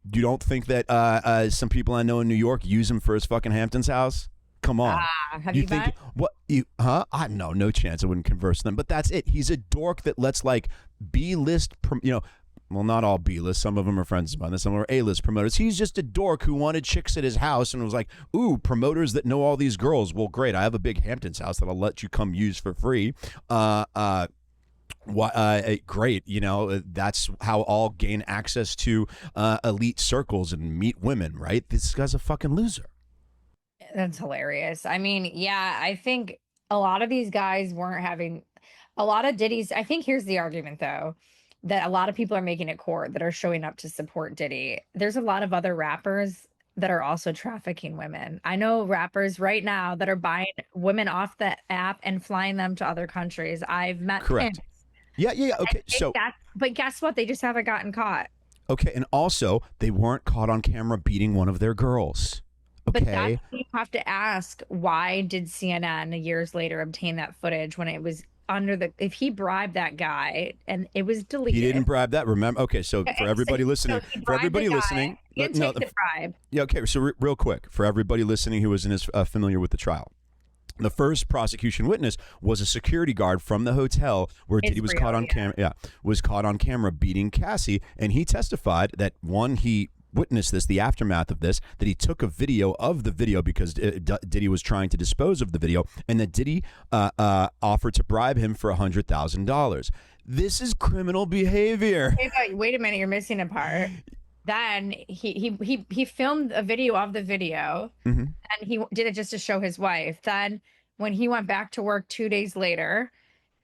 You don't think that some people I know in New York use him for his fucking Hamptons house? Come on. Have you think met? What you no chance I wouldn't converse with them. But that's it. He's a dork that lets like B-list well, not all B-list. Some of them are friends of mine. Some are A-list promoters. He's just a dork who wanted chicks at his house and was like, ooh, promoters that know all these girls. Well, great. I have a big Hamptons house that I'll let you come use for free. Great. That's how all gain access to elite circles and meet women, right? This guy's a fucking loser. That's hilarious. I mean, yeah, I think a lot of these guys weren't having a lot of Diddy's. I think here's the argument, though, that a lot of people are making at court that are showing up to support Diddy. There's a lot of other rappers that are also trafficking women. I know rappers right now that are buying women off the app and flying them to other countries. I've met Correct. Pimps. Yeah. Okay. But guess what? They just haven't gotten caught. Okay, and also they weren't caught on camera beating one of their girls. Okay. But that's what you have to ask. Why did CNN years later obtain that footage when it was if he bribed that guy and it was deleted? He didn't bribe that. Remember? Okay, so for everybody listening, he didn't take the bribe. Yeah. Okay. So real quick, for everybody listening who isn't as familiar with the trial. The first prosecution witness was a security guard from the hotel where Diddy was caught on camera. Yeah, was caught on camera beating Cassie, and he testified that he witnessed this, the aftermath of this, that he took a video of the video because Diddy was trying to dispose of the video, and that Diddy offered to bribe him for $100,000. This is criminal behavior. Wait a minute, you're missing a part. Then he filmed a video of the video, and he did it just to show his wife. Then when he went back to work 2 days later,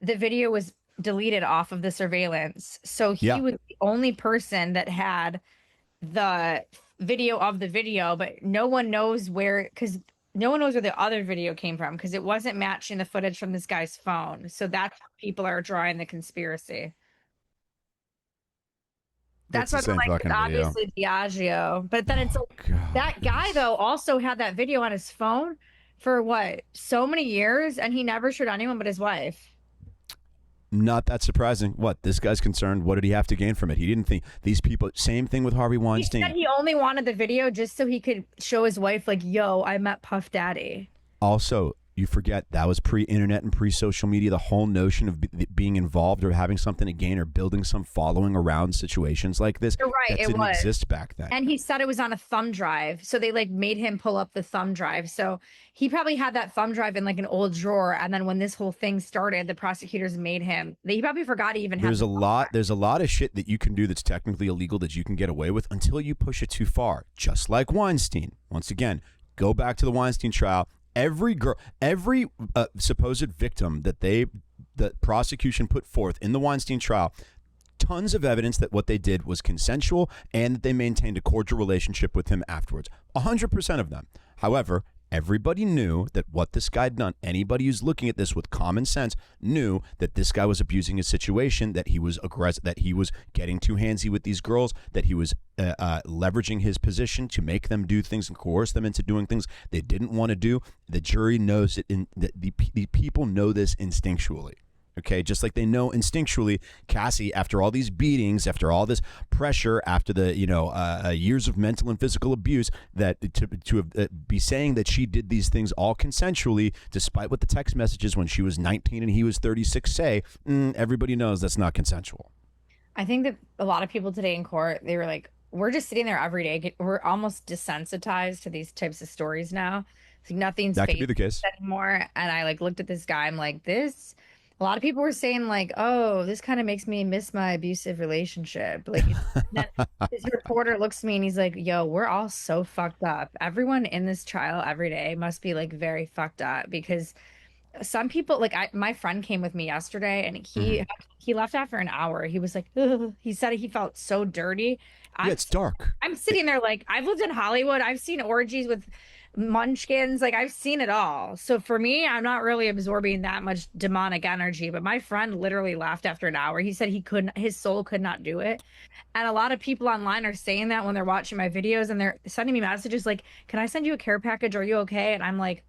the video was deleted off of the surveillance. So he was the only person that had the video of the video, but no one knows where, because no one knows where the other video came from, because it wasn't matching the footage from this guy's phone. So that's how people are drawing the conspiracy. That's It's the what they're same like, it's fucking video. obviously Diageo. But then it's like, God. that guy, though, also had that video on his phone for what, so many years, and he never showed anyone but his wife. Not that surprising. What, this guy's concerned? What did he have to gain from it? He didn't think these people. Same thing with Harvey He Weinstein. said he only wanted the video just so he could show his wife, like, yo, I met Puff Daddy. Also, you forget that was pre-internet and pre-social media. The whole notion of being involved or having something to gain or building some following around situations like this, You're right, that it didn't was. exist back then. And he said it was on a thumb drive. So they like made him pull up the thumb drive. So he probably had that thumb drive in like an old drawer. And then when this whole thing started, the prosecutors made him. He probably forgot he even had. There's a lot of shit that you can do that's technically illegal that you can get away with until you push it too far. Just like Weinstein. Once again, go back to the Weinstein trial. Every supposed victim that the prosecution put forth in the Weinstein trial, tons of evidence that what they did was consensual and that they maintained a cordial relationship with him afterwards. 100% of them. However, everybody knew that what this guy had done, anybody who's looking at this with common sense knew that this guy was abusing his situation, that he was aggressive, that he was getting too handsy with these girls, that he was leveraging his position to make them do things and coerce them into doing things they didn't want to do. The jury knows it. The people know this instinctually. Okay, just like they know instinctually, Cassie, after all these beatings, after all this pressure, after the years of mental and physical abuse, that to be saying that she did these things all consensually, despite what the text messages when she was 19 and he was 36 say, everybody knows that's not consensual. I think that a lot of people today in court, they were like, we're just sitting there every day. We're almost desensitized to these types of stories now. It's like nothing's That could be the case anymore. And I like looked at this guy. I'm like, this. A lot of people were saying like, oh, this kind of makes me miss my abusive relationship. Like, this reporter looks at me and he's like, yo, we're all so fucked up. Everyone in this trial every day must be like very fucked up, because some people, like my friend came with me yesterday and he left after an hour. He was like, ugh. He said he felt so dirty. Yeah, it's dark. I'm sitting there like, I've lived in Hollywood. I've seen orgies with munchkins, like I've seen it all. So for me, I'm not really absorbing that much demonic energy, but my friend literally laughed after an hour. He said his soul could not do it. And a lot of people online are saying that when they're watching my videos, and they're sending me messages like, can I send you a care package? Are you okay? And I'm like,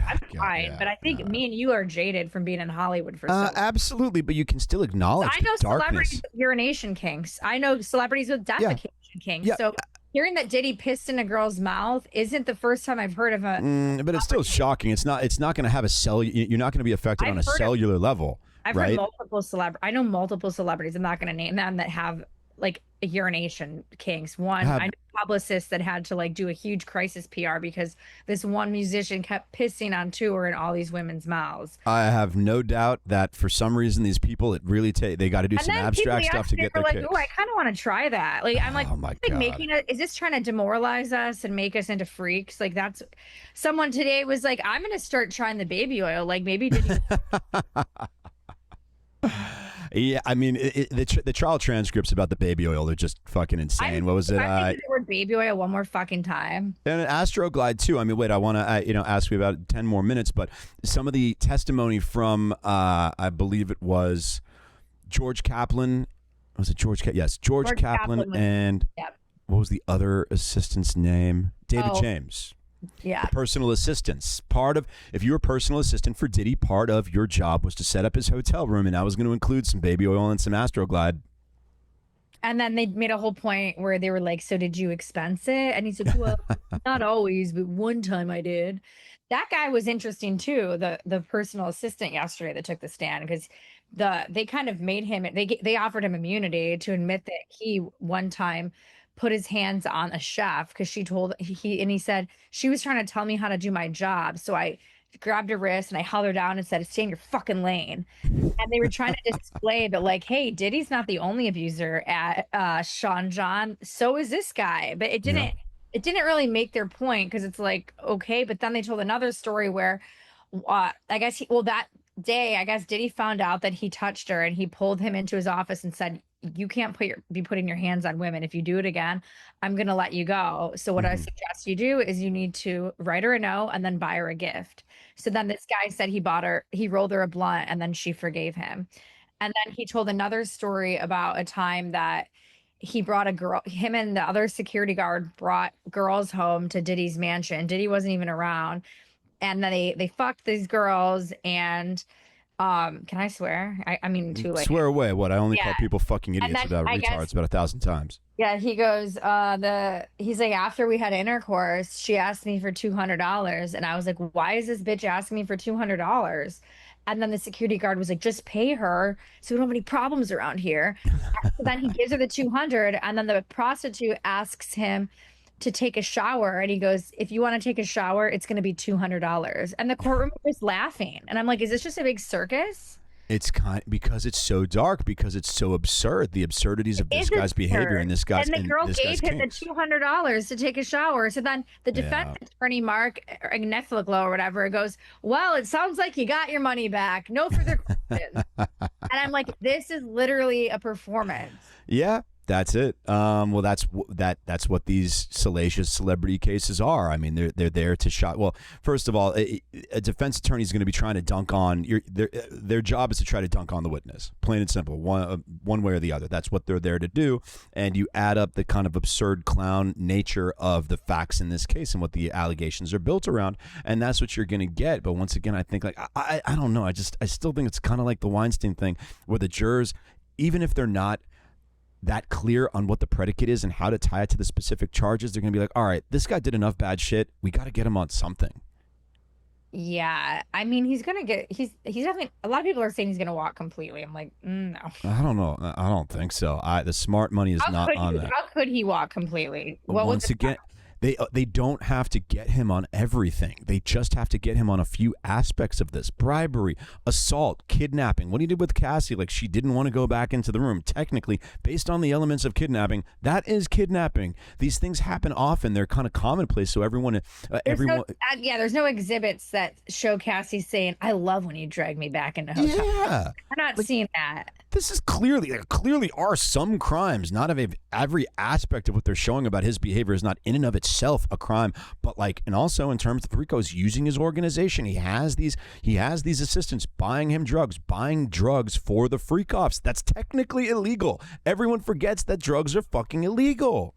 I'm fine, but I think me and you are jaded from being in Hollywood for so long. Absolutely, but you can still acknowledge I know darkness. Celebrities with urination kinks. I know celebrities with defecation kinks. Yeah. So hearing that Diddy pissed in a girl's mouth isn't the first time I've heard of a. But it's still shocking. It's not going to have a cell. You're not going to be affected on a cellular level. I've right? heard multiple I know multiple celebrities. I'm not going to name them, that have like urination kinks. One, I know publicists that had to like do a huge crisis PR because this one musician kept pissing on tour in all these women's mouths. I have no doubt that for some reason these people, it really they got to do some abstract stuff to get their kicks. Oh, I kind of want to try that. Like I'm like, oh my God. Is this trying to demoralize us and make us into freaks? Like that's someone today was like, I'm going to start trying the baby oil. Like maybe did you Yeah, I mean, the trial transcripts about the baby oil are just fucking insane. What was it? I think the word baby oil one more fucking time. And an Astroglide too. I mean, wait, I want to ask you about 10 more minutes, but some of the testimony from I believe it was George Kaplan. Was it George? Yes, George Kaplan and what was the other assistant's name? David James. Yeah. The personal assistants. If you were a personal assistant for Diddy, part of your job was to set up his hotel room, and that was going to include some baby oil and some Astroglide. And then they made a whole point where they were like, so did you expense it? And he's like, well, not always, but one time I did. That guy was interesting too, the personal assistant yesterday that took the stand, because they kind of made him, they offered him immunity to admit that he one time put his hands on a chef because he said she was trying to tell me how to do my job. So I grabbed her wrist and I held her down and said, stay in your fucking lane. And they were trying to display that like, hey, Diddy's not the only abuser at Sean John. So is this guy. But it didn't really make their point, because it's like, okay. But then they told another story where I guess that day, I guess Diddy found out that he touched her and he pulled him into his office and said, you can't be putting your hands on women. If you do it again, I'm going to let you go. So what I suggest you do is you need to write her a note and then buy her a gift. So then this guy said he rolled her a blunt and then she forgave him. And then he told another story about a time that he brought him and the other security guard brought girls home to Diddy's mansion. Diddy wasn't even around. And then they fucked these girls and can I swear? I mean, too late. Swear away. What? I only call people fucking idiots about retards about 1,000 times. Yeah, he goes, he's like, after we had intercourse, she asked me for $200. And I was like, why is this bitch asking me for $200? And then the security guard was like, just pay her so we don't have any problems around here. So then he gives her the 200, and then the prostitute asks him to take a shower, and he goes, if you want to take a shower, it's going to be $200. And the courtroom was laughing, and I'm like, is this just a big circus? It's because it's so dark, because it's so absurd. The absurdities of this guy's behavior and this guy's and the girl gave him the $200 to take a shower. So then the defense attorney, Mark Netflix or whatever, goes, well, it sounds like you got your money back. No further questions. And I'm like, this is literally a performance. Yeah. That's it. Well, that's what these salacious celebrity cases are. I mean, they're there to shot. Well, first of all, a defense attorney is going to be trying to dunk on their job is to try to dunk on the witness, plain and simple, one way or the other. That's what they're there to do. And you add up the kind of absurd clown nature of the facts in this case and what the allegations are built around, and that's what you're going to get. But once again, I think I don't know. I still think it's kind of like the Weinstein thing, where the jurors, even if they're not that clear on what the predicate is and how to tie it to the specific charges, they're going to be like, all right, this guy did enough bad shit. We got to get him on something. Yeah. I mean, he's definitely, a lot of people are saying he's going to walk completely. I'm like, no. I don't know. I don't think so. The smart money is not on that. How could he walk completely? Once again, they don't have to get him on everything. They just have to get him on a few aspects of this. Bribery, assault, kidnapping. What he did with Cassie, like she didn't want to go back into the room. Technically, based on the elements of kidnapping, that is kidnapping. These things happen often. They're kind of commonplace. So everyone. There's no exhibits that show Cassie saying, I love when you drag me back into hotel. Yeah. I'm not seeing that. This is clearly are some crimes. Not every aspect of what they're showing about his behavior is not in and of itself a crime, but and also in terms of RICO's using his organization, he has these assistants buying him drugs, buying drugs for the freak offs. That's technically illegal. Everyone forgets that drugs are fucking illegal.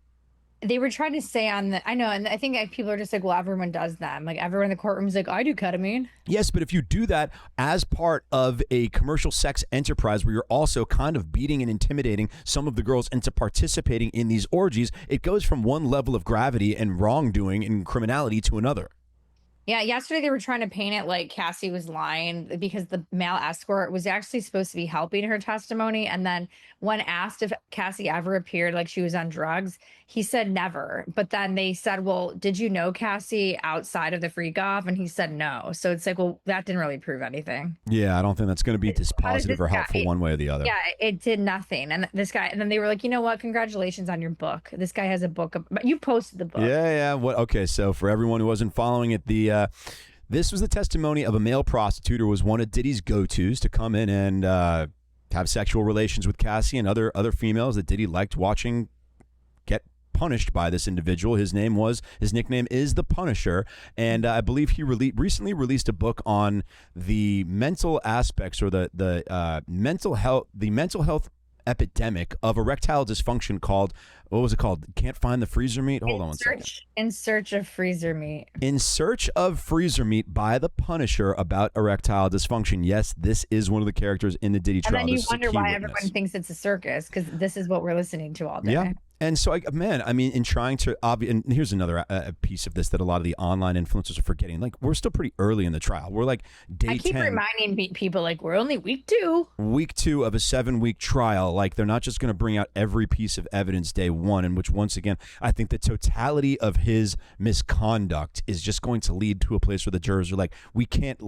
They were trying to say I know, and I think people are just like, well, everyone does them. Like everyone in the courtroom is like, I do ketamine. Yes, but if you do that as part of a commercial sex enterprise where you're also kind of beating and intimidating some of the girls into participating in these orgies, it goes from one level of gravity and wrongdoing and criminality to another. Yeah, yesterday they were trying to paint it like Cassie was lying because the male escort was actually supposed to be helping her testimony. And then when asked if Cassie ever appeared like she was on drugs, he said never. But then they said, well, did you know Cassie outside of the freak off? And he said no. So it's like, well, that didn't really prove anything. Yeah, I don't think that's going to be dispositive or helpful one way or the other. Yeah, it did nothing. And then they were like, you know what? Congratulations on your book. This guy has a book. You posted the book. Yeah. Okay, so for everyone who wasn't following it, this was the testimony of a male prostitute who was one of Diddy's go-tos to come in and have sexual relations with Cassie and other females that Diddy liked watching get punished by this individual. His nickname is the Punisher, and I believe he recently released a book on the mental aspects or the mental health epidemic of erectile dysfunction called, what was it called? Can't find the freezer meat? Hold on one second. In Search of Freezer Meat. In Search of Freezer Meat by the Punisher about erectile dysfunction. Yes, this is one of the characters in the Diddy trial. And then you wonder why everyone thinks it's a circus, because this is what we're listening to all day. Yeah. And so, in trying to, and here's another piece of this that a lot of the online influencers are forgetting. Like, we're still pretty early in the trial. We're like day 10. I keep reminding people, like, we're only week 2. Week 2 of a 7-week trial. Like, they're not just going to bring out every piece of evidence day 1, in which, once again, I think the totality of his misconduct is just going to lead to a place where the jurors are like, we can't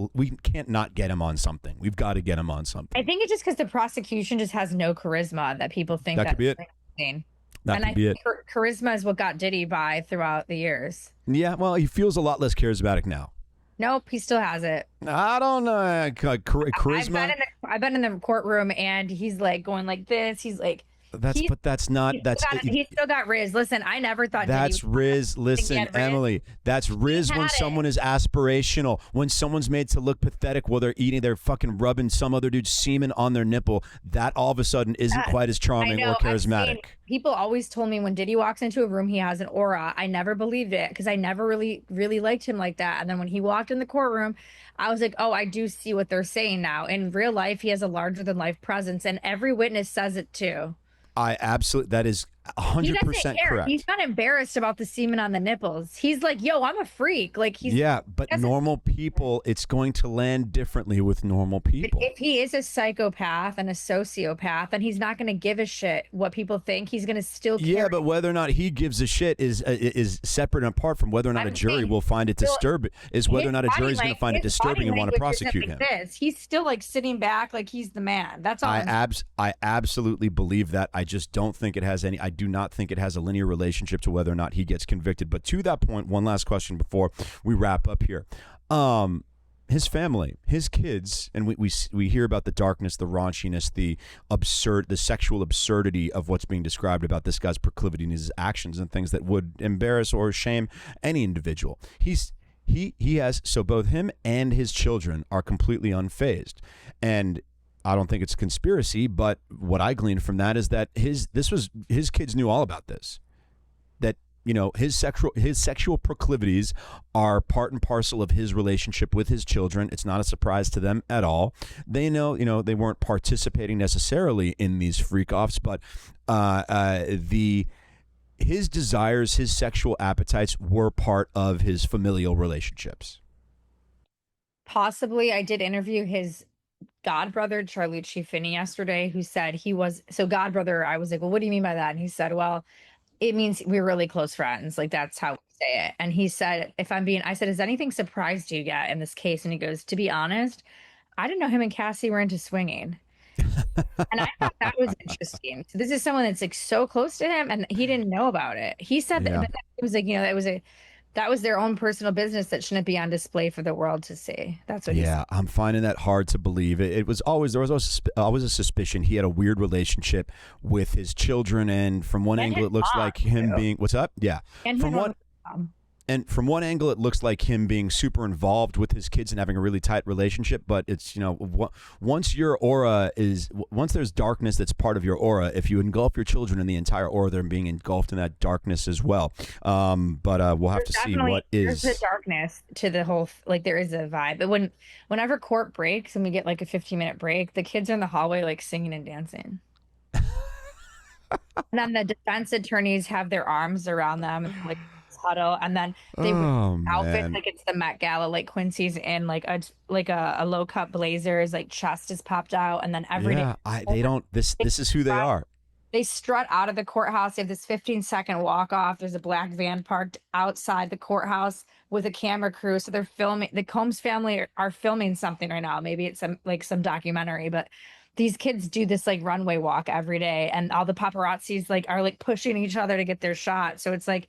not get him on something. We've got to get him on something. I think it's just because the prosecution just has no charisma that people think that could be it. And I think charisma is what got Diddy by throughout the years. Yeah, well, he feels a lot less charismatic now. Nope, he still has it. I don't know. Charisma. I've been in the courtroom, and he's like going like this. He's like That's not. He still got Riz. Listen, I never thought that's Riz. Listen, Emily, that's Riz when someone is aspirational. When someone's made to look pathetic while they're fucking rubbing some other dude's semen on their nipple. That all of a sudden isn't quite as charming or charismatic. People always told me when Diddy walks into a room, he has an aura. I never believed it because I never really liked him like that. And then when he walked in the courtroom, I was like, oh, I do see what they're saying now. In real life, he has a larger than life presence, and every witness says it too. That is 100% correct. He's not embarrassed about the semen on the nipples. He's like, yo, I'm a freak. Like but normal people, it's going to land differently with normal people. If he is a psychopath and a sociopath, then he's not going to give a shit what people think. He's going to still care. Yeah, but whether or not he gives a shit is separate and apart from whether or not a jury will find it disturbing. Is whether or not a jury is going to find it disturbing and want to prosecute him. He's still like sitting back like he's the man. That's all. I absolutely believe that. I just don't think it has any. I do not think it has a linear relationship to whether or not he gets convicted. But to that point, one last question before we wrap up here. His family, his kids, and we hear about the darkness, the raunchiness, the sexual absurdity of what's being described about this guy's proclivity and his actions and things that would embarrass or shame any individual. He has, so both him and his children are completely unfazed. And I don't think it's a conspiracy, but what I gleaned from that is that his kids knew all about this. That, his sexual proclivities are part and parcel of his relationship with his children. It's not a surprise to them at all. They know, they weren't participating necessarily in these freak-offs, but his desires, his sexual appetites were part of his familial relationships. Possibly. I did interview his godbrother, Charlucci Finney, yesterday, who said he was godbrother. I was like, well, what do you mean by that? And he said, well, it means we're really close friends. Like, that's how we say it. And he said, I said, has anything surprised you yet in this case? And he goes, to be honest, I didn't know him and Cassie were into swinging. And I thought that was interesting. So this is someone that's like so close to him and he didn't know about it. He said that it was like, that was their own personal business that shouldn't be on display for the world to see. That's what he said. I'm finding that hard to believe. There was always a suspicion he had a weird relationship with his children, and from one angle it looks like him being what's up? Yeah. And from one angle, it looks like him being super involved with his kids and having a really tight relationship. But it's, once there's darkness that's part of your aura, if you engulf your children in the entire aura, they're being engulfed in that darkness as well. But we'll have to see what is. There's a darkness to the whole, like there is a vibe. But whenever court breaks and we get like a 15-minute break, the kids are in the hallway like singing and dancing. And then the defense attorneys have their arms around them and like huddle, and then they wear outfits like it's the Met Gala, like Quincy's in like a low cut blazer, his like chest is popped out, and then this is who they are. They strut out of the courthouse. They have this 15-second walk off. There's a black van parked outside the courthouse with a camera crew. So they're filming. The Combs family are filming something right now. Maybe it's some documentary, but these kids do this like runway walk every day, and all the paparazzis are pushing each other to get their shot. So it's like,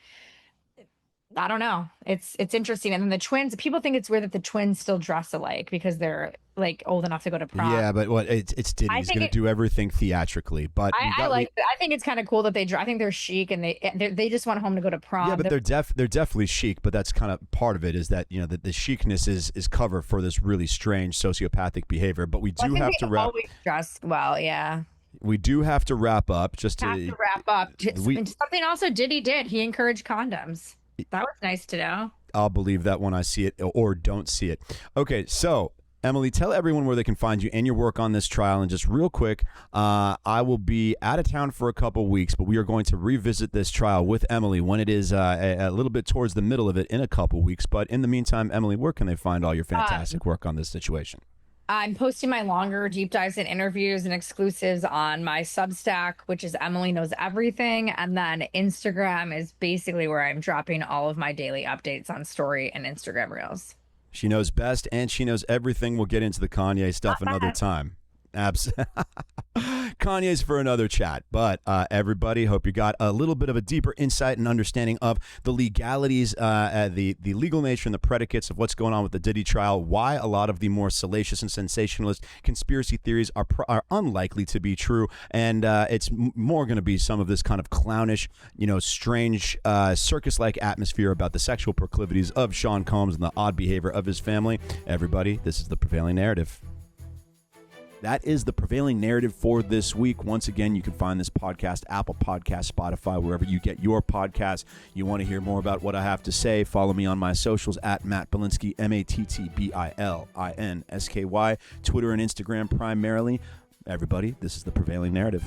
I don't know. It's interesting. And then the twins, people think it's weird that the twins still dress alike because they're like old enough to go to prom. Yeah, but it's Diddy. He's going to do everything theatrically. But I think it's kind of cool that I think they're chic and they just want home to go to prom. Yeah, but they're definitely chic. But that's kind of part of it is that the chicness is cover for this really strange sociopathic behavior. But we do have to wrap. Always dress well, yeah. We do have to wrap up. Something also Diddy did. He encouraged condoms. That was nice to know. I'll believe that when I see it or don't see it. Okay, so Emily, tell everyone where they can find you and your work on this trial. And just real quick, I will be out of town for a couple weeks, but we are going to revisit this trial with Emily when it is a little bit towards the middle of it in a couple weeks. But in the meantime, Emily, where can they find all your fantastic work on this situation? I'm posting my longer deep dives and interviews and exclusives on my Substack, which is Emily Knows Everything. And then Instagram is basically where I'm dropping all of my daily updates on story and Instagram Reels. She knows best and she knows everything. We'll get into the Kanye stuff another time. Kanye's for another chat. But everybody, hope you got a little bit of a deeper insight and understanding of the legalities, the legal nature and the predicates of what's going on with the Diddy trial, why a lot of the more salacious and sensationalist conspiracy theories are unlikely to be true, and it's more going to be some of this kind of clownish, strange circus-like atmosphere about the sexual proclivities of Sean Combs and the odd behavior of his family. Everybody, this is the Prevailing Narrative. That is the Prevailing Narrative for this week. Once again, you can find this podcast, Apple Podcasts, Spotify, wherever you get your podcasts. You want to hear more about what I have to say, follow me on my socials at Matt Bilinsky, MattBilinsky, Twitter and Instagram primarily. Everybody, this is the Prevailing Narrative.